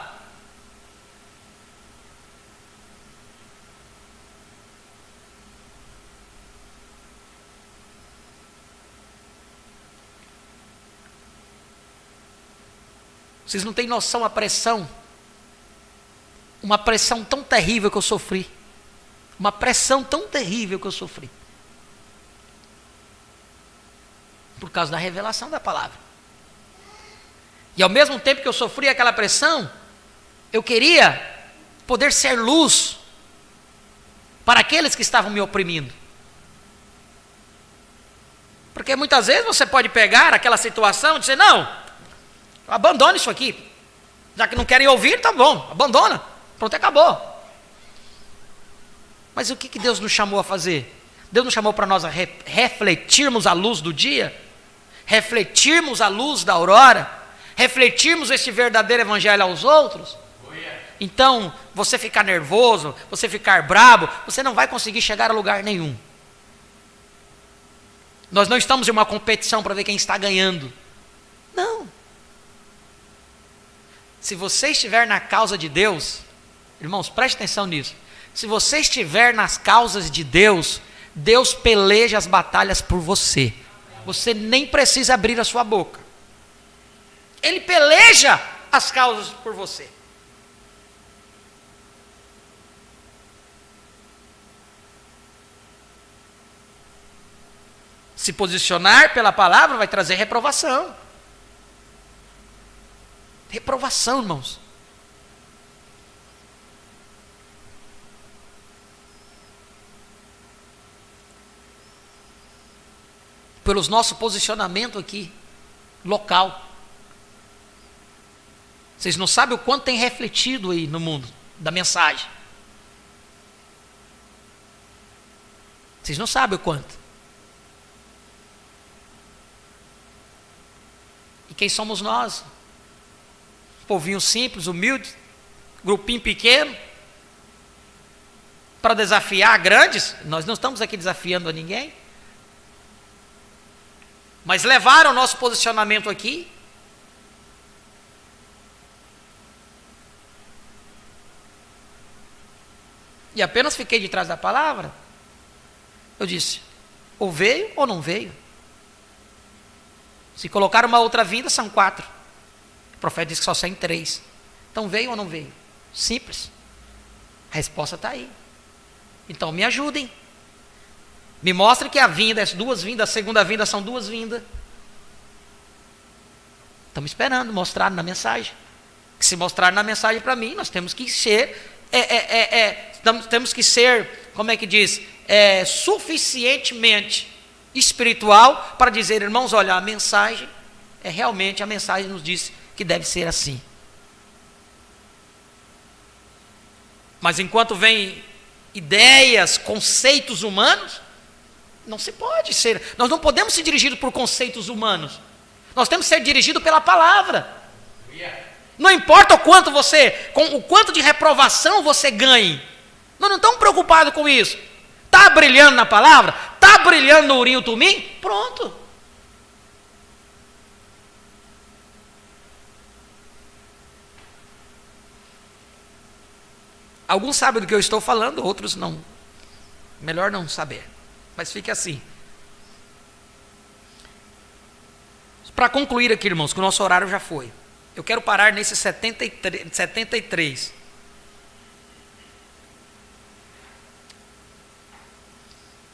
Vocês não têm noção a pressão. Uma pressão tão terrível que eu sofri. Uma pressão tão terrível que eu sofri. Por causa da revelação da palavra. E ao mesmo tempo que eu sofri aquela pressão, eu queria poder ser luz para aqueles que estavam me oprimindo. Porque muitas vezes você pode pegar aquela situação e dizer, não, abandone isso aqui. Já que não querem ouvir, tá bom, abandona. Pronto, acabou. Mas o que Deus nos chamou a fazer? Deus nos chamou para nós refletirmos a luz do dia, refletirmos a luz da aurora, refletirmos este verdadeiro evangelho aos outros. Então, você ficar nervoso, você ficar brabo, você não vai conseguir chegar a lugar nenhum. Nós não estamos em uma competição para ver quem está ganhando. Não. Se você estiver na causa de Deus, irmãos, preste atenção nisso. Se você estiver nas causas de Deus, Deus peleja as batalhas por você. Você nem precisa abrir a sua boca. Ele peleja as causas por você. Se posicionar pela palavra vai trazer reprovação. Reprovação, irmãos. Pelos nosso posicionamento aqui, local. Vocês não sabem o quanto tem refletido aí no mundo da mensagem. Vocês não sabem o quanto. E quem somos nós? Povinho simples, humilde, grupinho pequeno, para desafiar grandes. Nós não estamos aqui desafiando a ninguém. Mas levaram o nosso posicionamento aqui e apenas fiquei de trás da palavra, eu disse, ou veio ou não veio. Se colocar uma outra vinda, são 4. O profeta disse que só saem 3. Então veio ou não veio? Simples. A resposta está aí. Então me ajudem. Me mostrem que a vinda é 2 vindas, a segunda vinda são 2 vindas. Estamos esperando mostrar na mensagem. Que se mostrar na mensagem para mim, nós temos que ser, temos que ser, como é que diz, suficientemente espiritual para dizer, irmãos, olha, a mensagem realmente, a mensagem nos diz que deve ser assim. Mas enquanto vem ideias, conceitos humanos, não se pode ser, nós não podemos ser dirigidos por conceitos humanos, nós temos que ser dirigidos pela palavra. Não importa o quanto de reprovação você ganhe, nós não estamos preocupados com isso. Está brilhando na palavra? Está brilhando no Urim e Tumim? Pronto. Alguns sabem do que eu estou falando, outros não. Melhor não saber. Mas fique assim. Para concluir aqui, irmãos, que o nosso horário já foi. Eu quero parar nesse 73.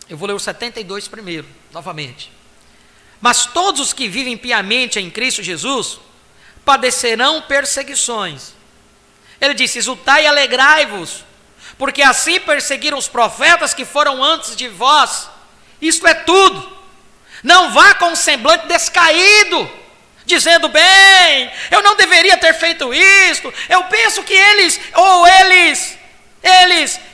Eu vou ler o 72 primeiro, novamente. Mas todos os que vivem piamente em Cristo Jesus padecerão perseguições. Ele disse, exultai e alegrai-vos, porque assim perseguiram os profetas que foram antes de vós. Isto é tudo. Não vá com um semblante descaído, dizendo, bem, eu não deveria ter feito isto, eu penso que eles,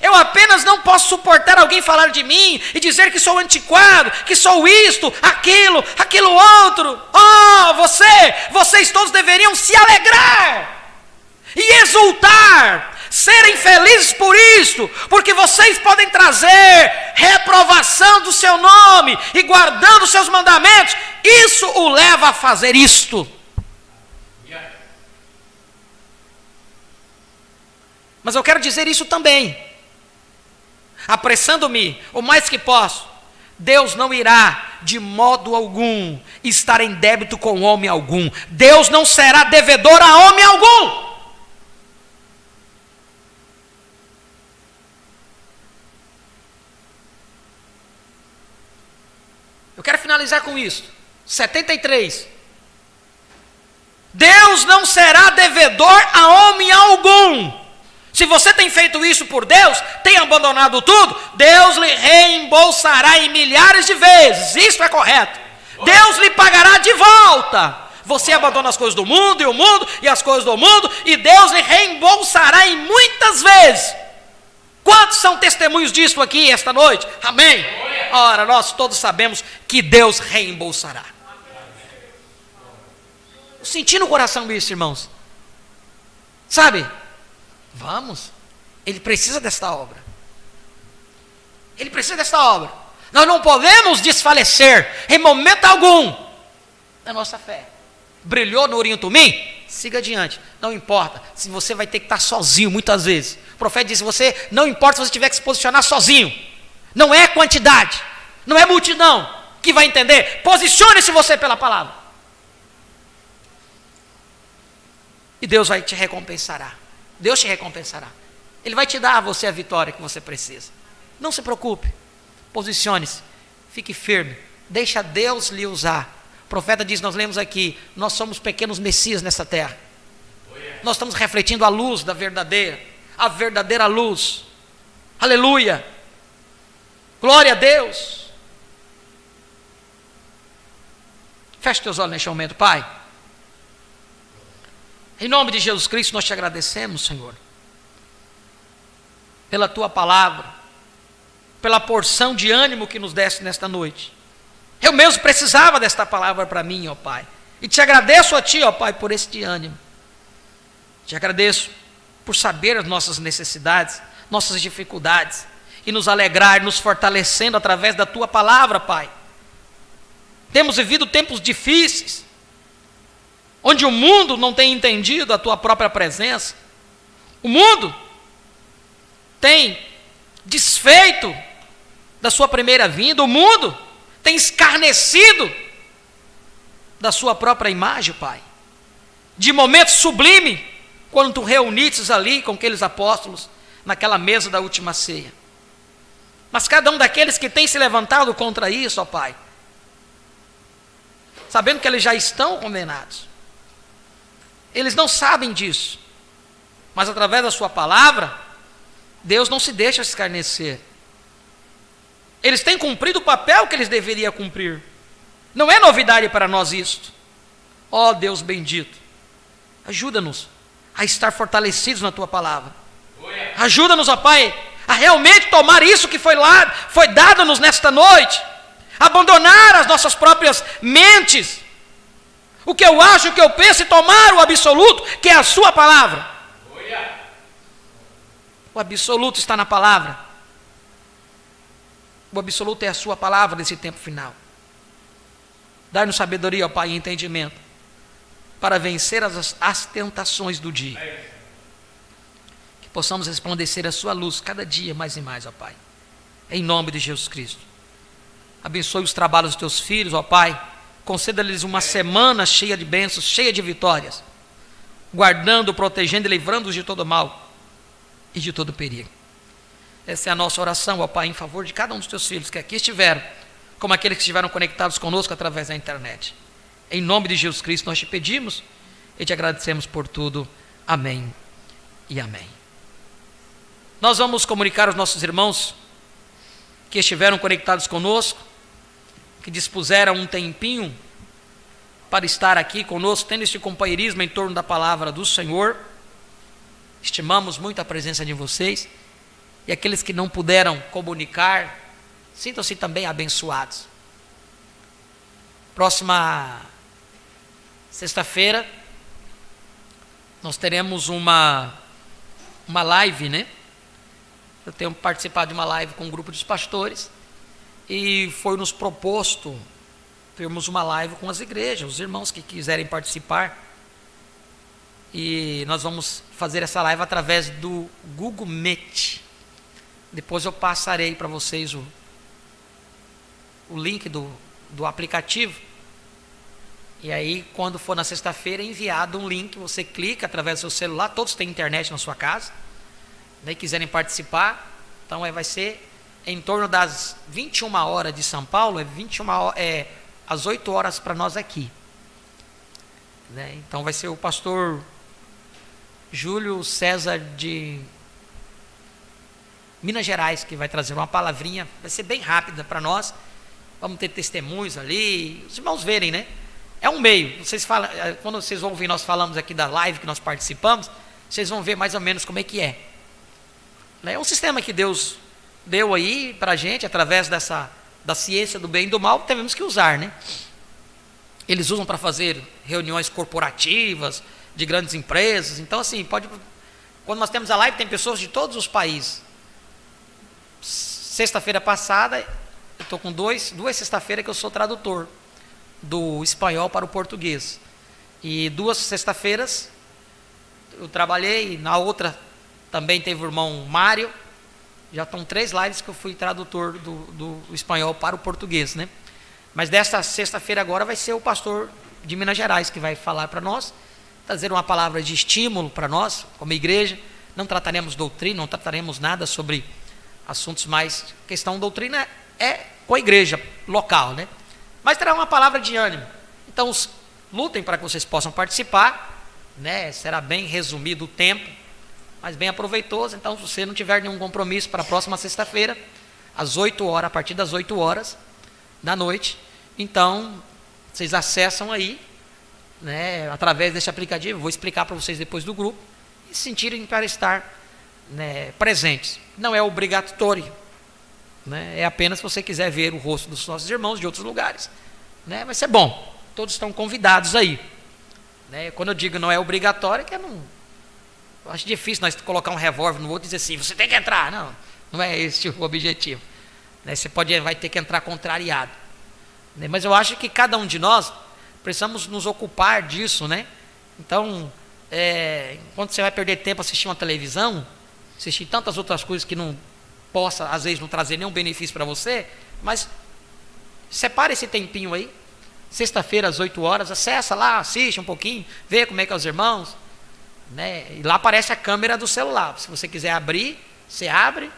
eu apenas não posso suportar alguém falar de mim e dizer que sou antiquado, que sou isto, aquilo outro. Vocês todos deveriam se alegrar e exultar, serem felizes por isto, porque vocês podem trazer reprovação do seu nome e guardando os seus mandamentos, isso o leva a fazer isto. Mas eu quero dizer isso também, apressando-me o mais que posso, Deus não irá de modo algum estar em débito com homem algum, Deus não será devedor a homem algum. Eu quero finalizar com isso. 73. Deus não será devedor a homem algum. Se você tem feito isso por Deus, tem abandonado tudo, Deus lhe reembolsará em milhares de vezes. Isso é correto. Deus lhe pagará de volta. Você abandona as coisas do mundo e as coisas do mundo, e Deus lhe reembolsará em muitas vezes. Quantos são testemunhos disso aqui esta noite? Amém? Ora, nós todos sabemos que Deus reembolsará. Eu senti no coração isso, irmãos. Sabe? Vamos. Ele precisa desta obra. Ele precisa desta obra. Nós não podemos desfalecer em momento algum da nossa fé. Brilhou no Urim e Tumim? Siga adiante. Não importa se você vai ter que estar sozinho muitas vezes. O profeta disse, não importa se você tiver que se posicionar sozinho. Não é quantidade, não é multidão que vai entender. Posicione-se você pela palavra. E Deus vai te recompensará. Deus te recompensará. Ele vai te dar a você a vitória que você precisa. Não se preocupe. Posicione-se. Fique firme. Deixa Deus lhe usar. O profeta diz, nós lemos aqui, nós somos pequenos messias nessa terra. Nós estamos refletindo a luz da a verdadeira luz. Aleluia. Glória a Deus. Feche teus olhos neste momento, Pai. Em nome de Jesus Cristo, nós te agradecemos, Senhor, pela tua palavra, pela porção de ânimo que nos deste nesta noite. Eu mesmo precisava desta palavra para mim, ó Pai. E te agradeço a Ti, ó Pai, por este ânimo. Te agradeço por saber as nossas necessidades, nossas dificuldades, e nos alegrar, nos fortalecendo através da Tua palavra, Pai. Temos vivido tempos difíceis, onde o mundo não tem entendido a Tua própria presença. O mundo tem desfeito da sua primeira vinda, o mundo tem escarnecido da sua própria imagem, Pai. De momento sublime, quando tu reunites ali com aqueles apóstolos, naquela mesa da última ceia. Mas cada um daqueles que tem se levantado contra isso, ó Pai, sabendo que eles já estão condenados, eles não sabem disso, mas através da sua palavra, Deus não se deixa escarnecer. Eles têm cumprido o papel que eles deveriam cumprir. Não é novidade para nós isto. Ó Deus bendito, ajuda-nos a estar fortalecidos na tua palavra. Ajuda-nos, ó Pai, a realmente tomar isso que foi dado-nos nesta noite, abandonar as nossas próprias mentes, o que eu acho, o que eu penso, e tomar o absoluto, que é a sua palavra. O absoluto está na palavra. O absoluto é a sua palavra nesse tempo final. Dá-nos sabedoria, ó Pai, e entendimento, para vencer as tentações do dia. Que possamos resplandecer a sua luz cada dia mais e mais, ó Pai. Em nome de Jesus Cristo. Abençoe os trabalhos dos teus filhos, ó Pai. Conceda-lhes uma semana cheia de bênçãos, cheia de vitórias, guardando, protegendo e livrando-os de todo mal e de todo perigo. Essa é a nossa oração, ó Pai, em favor de cada um dos teus filhos que aqui estiveram, como aqueles que estiveram conectados conosco através da internet. Em nome de Jesus Cristo nós te pedimos e te agradecemos por tudo. Amém e amém. Nós vamos comunicar aos nossos irmãos que estiveram conectados conosco, que dispuseram um tempinho para estar aqui conosco, tendo este companheirismo em torno da palavra do Senhor. Estimamos muito a presença de vocês. E aqueles que não puderam comunicar, sintam-se também abençoados. Próxima sexta-feira, nós teremos uma live, né? Eu tenho participado de uma live com um grupo dos pastores, e foi nos proposto termos uma live com as igrejas, os irmãos que quiserem participar. E nós vamos fazer essa live através do Google Meet. Depois eu passarei para vocês o link do aplicativo. E aí, quando for na sexta-feira, é enviado um link, você clica através do seu celular, todos têm internet na sua casa, daí quiserem participar, então vai ser em torno das 21 horas de São Paulo, às 8 horas para nós aqui. Né? Então vai ser o pastor Júlio César de Minas Gerais, que vai trazer uma palavrinha, vai ser bem rápida para nós. Vamos ter testemunhos ali, os irmãos verem, né? É um meio, vocês falam, quando vocês vão ouvir nós falamos aqui da live que nós participamos, vocês vão ver mais ou menos como é que é. É um sistema que Deus deu aí para a gente, através da ciência do bem e do mal, temos que usar, né? Eles usam para fazer reuniões corporativas de grandes empresas. Então, assim, quando nós temos a live, tem pessoas de todos os países. Sexta-feira passada, eu estou com duas sexta-feiras que eu sou tradutor do espanhol para o português. E 2 sexta-feiras eu trabalhei, na outra também teve o irmão Mário. Já estão 3 lives que eu fui tradutor do espanhol para o português, né? Mas desta sexta-feira agora vai ser o pastor de Minas Gerais que vai falar para nós, trazer uma palavra de estímulo para nós, como igreja. Não trataremos doutrina, não trataremos nada sobre assuntos mais... Questão doutrina é com a igreja local, né? Mas terá uma palavra de ânimo. Então, lutem para que vocês possam participar, né? Será bem resumido o tempo, mas bem aproveitoso. Então, se você não tiver nenhum compromisso para a próxima sexta-feira, às 8 horas, a partir das 8 horas da noite, então, vocês acessam aí, né, através desse aplicativo. Vou explicar para vocês depois do grupo, e se sentirem para estar, né, presentes. Não é obrigatório, né, é apenas se você quiser ver o rosto dos nossos irmãos de outros lugares, né, vai ser bom. Todos estão convidados aí, né. Quando eu digo não é obrigatório, é que eu acho difícil nós colocar um revólver no outro e dizer assim, você tem que entrar. Não é esse o objetivo, né? Você vai ter que entrar contrariado, né? Mas eu acho que cada um de nós precisamos nos ocupar disso, né? Então, enquanto você vai perder tempo assistindo uma televisão, assistir tantas outras coisas que não possa, às vezes, não trazer nenhum benefício para você, mas separe esse tempinho aí, sexta-feira às 8 horas, acessa lá, assiste um pouquinho, vê como é que é os irmãos, né? E lá aparece a câmera do celular. Se você quiser abrir, você abre.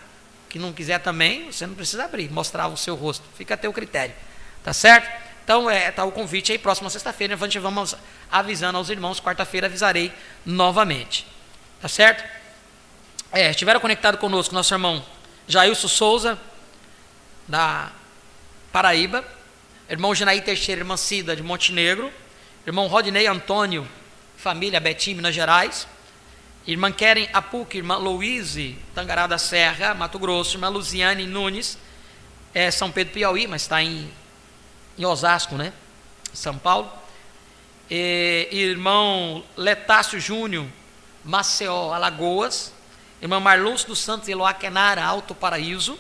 Que não quiser também, você não precisa abrir, mostrar o seu rosto. Fica a teu critério. Tá certo? Então, tá o convite aí, próxima sexta-feira, vamos avisando aos irmãos, quarta-feira avisarei novamente. Tá certo? Estiveram conectados conosco nosso irmão Jailson Souza, da Paraíba, irmão Genaí Teixeira, irmã Cida, de Montenegro, irmão Rodney Antônio, família Betim, Minas Gerais, irmã Keren Apuc, irmã Louise, Tangará da Serra, Mato Grosso, irmã Luziane Nunes, São Pedro, Piauí, mas está em Osasco, né? São Paulo. Irmão Letácio Júnior, Maceió, Alagoas. Irmã Marlúcio dos Santos, Eloaquenara, Alto Paraíso.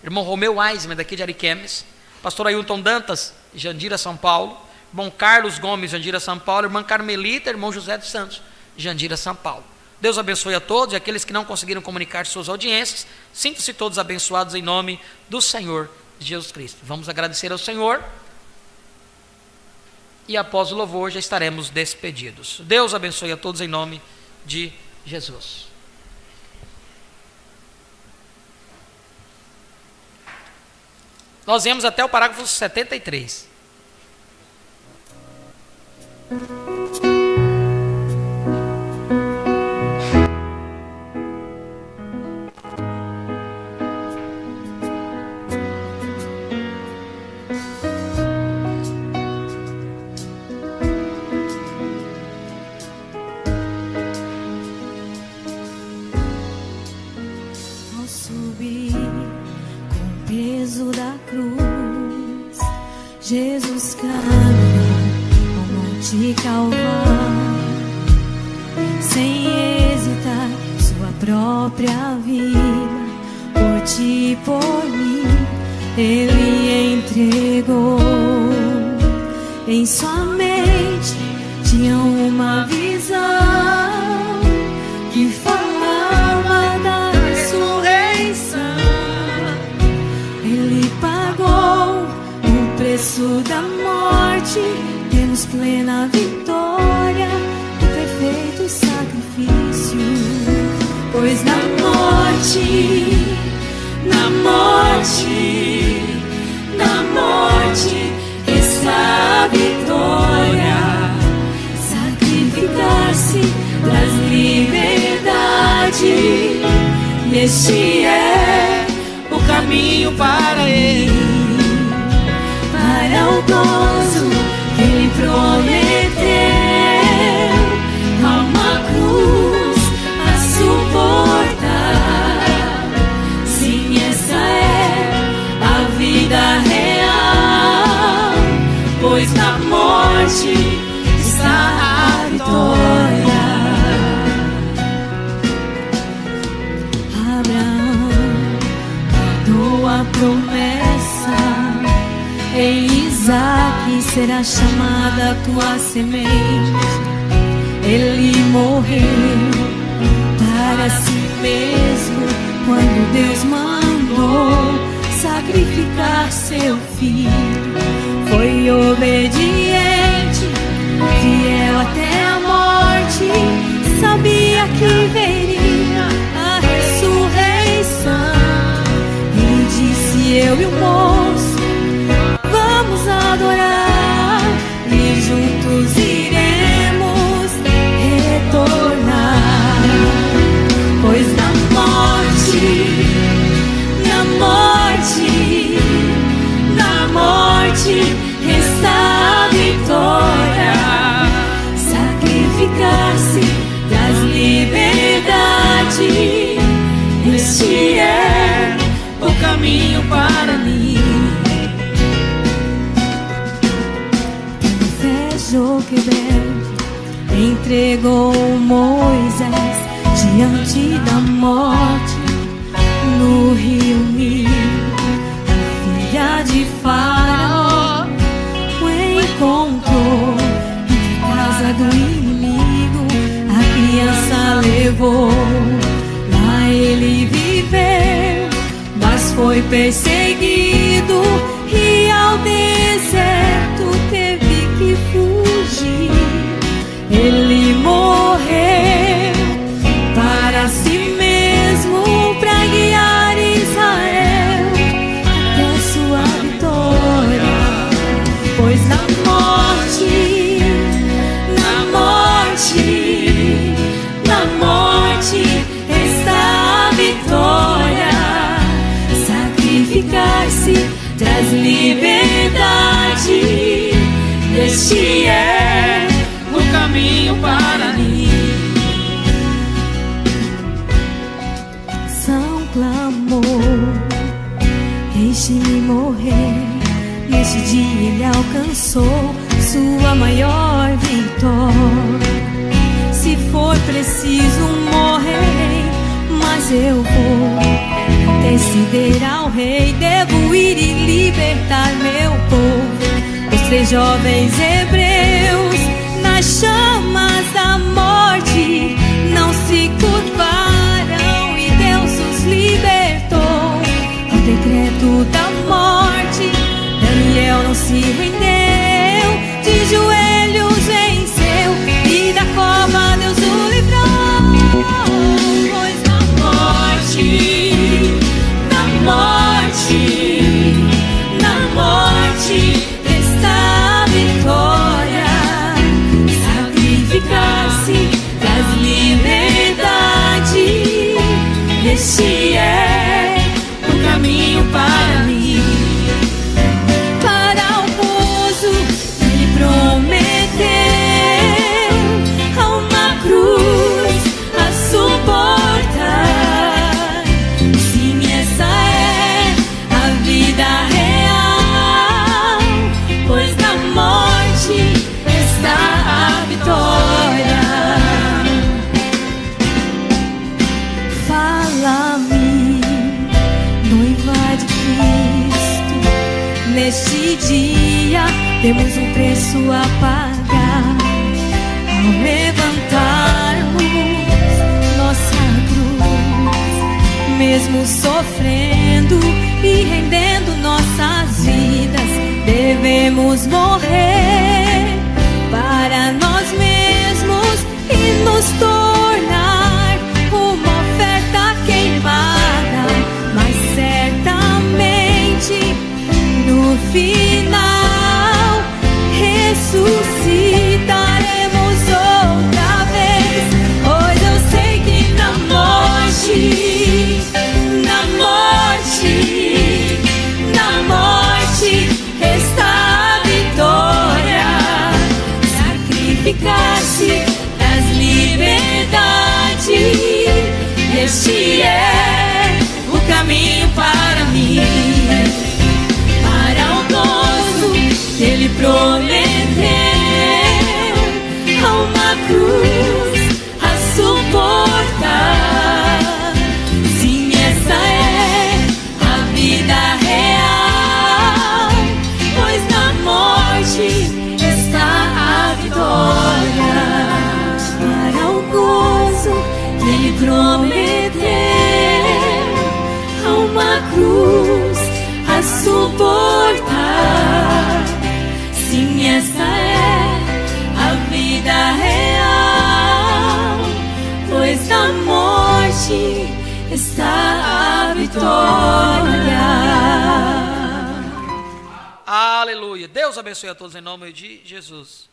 Irmão Romeu Eisman, daqui de Ariquemes. Pastor Ailton Dantas, Jandira, São Paulo. Irmão Carlos Gomes, Jandira, São Paulo. Irmã Carmelita, irmão José dos Santos, Jandira, São Paulo. Deus abençoe a todos, e aqueles que não conseguiram comunicar suas audiências, sintam-se todos abençoados em nome do Senhor Jesus Cristo. Vamos agradecer ao Senhor, e após o louvor já estaremos despedidos. Deus abençoe a todos em nome de Jesus. Nós viemos até o parágrafo 73. Jesus caminhou ao Monte Calvário, sem hesitar sua própria vida, por ti, por mim, ele entregou. Em sua mente tinha uma visão que falava da ressurreição. Ele pagou o preço da morte, temos plena vitória, o perfeito sacrifício. Pois na morte está a vitória. Sacrificar-se traz liberdade, e este é o caminho para ele, para o gozo que ele prometeu. Há uma cruz a suportar, sim, essa é a vida real, pois na morte está a vitória. Abraão guardou a promessa, em Isaque será chamada tua semente. Ele morreu para si mesmo quando Deus mandou sacrificar seu filho. Foi obediente, fiel até a morte, sabia que veria a ressurreição. E disse: eu e o moço vamos adorar, e juntos iremos retornar. Pois na morte está a vitória. Sacrificar-se traz liberdade, este é o caminho para mim. Joquebed entregou Moisés diante da morte no rio Nilo. A filha de Faraó o encontrou entre a casa do inimigo. A criança levou, lá ele viveu foi perseguido e ao deserto teve que fugir. Ele morreu para si mesmo, para guiar Israel até sua vitória. Pois na morte, está a vitória. Sacrificar-se traz liberdade. Este é O caminho para mim. São clamou: deixe-me morrer. Neste dia ele alcançou sua maior vitória. Se for preciso morrer, mas eu vou interceder ao rei. Devo ir e libertar meu povo. Os 3 jovens hebreus nas chamas da morte não se curvaram e Deus os libertou. No decreto da morte, Daniel não se rendeu, de joelhos venceu e da cova Deus o livrou. Pois na morte está a vitória. Sacrificar-se traz liberdade. Este é o caminho para mim. Para o gozo ele prometeu, a uma cruz a suportar. Sim, essa é a vida real, pois na morte está a vitória. Fala-me, noiva de Cristo, neste dia temos um preço a pagar. Ao levantarmos nossa cruz, mesmo sofrendo e rendendo nossas vidas, devemos morrer para nós mesmos e nos tornar uma oferta queimada. Mas certamente no final ressuscitaremos outra vez. Pois eu sei que na morte está a vitória. Sacrificar-se traz liberdade. Este é o caminho para mim. Para o gozo que ele prometeu, a uma cruz a suportar. Sim, essa é a vida real, pois na morte está a vitória. Para o gozo que ele prometeu, a uma cruz a suportar. Sim, essa é a vida real, pois na morte está a vitória. Aleluia. Deus abençoe a todos em nome de Jesus.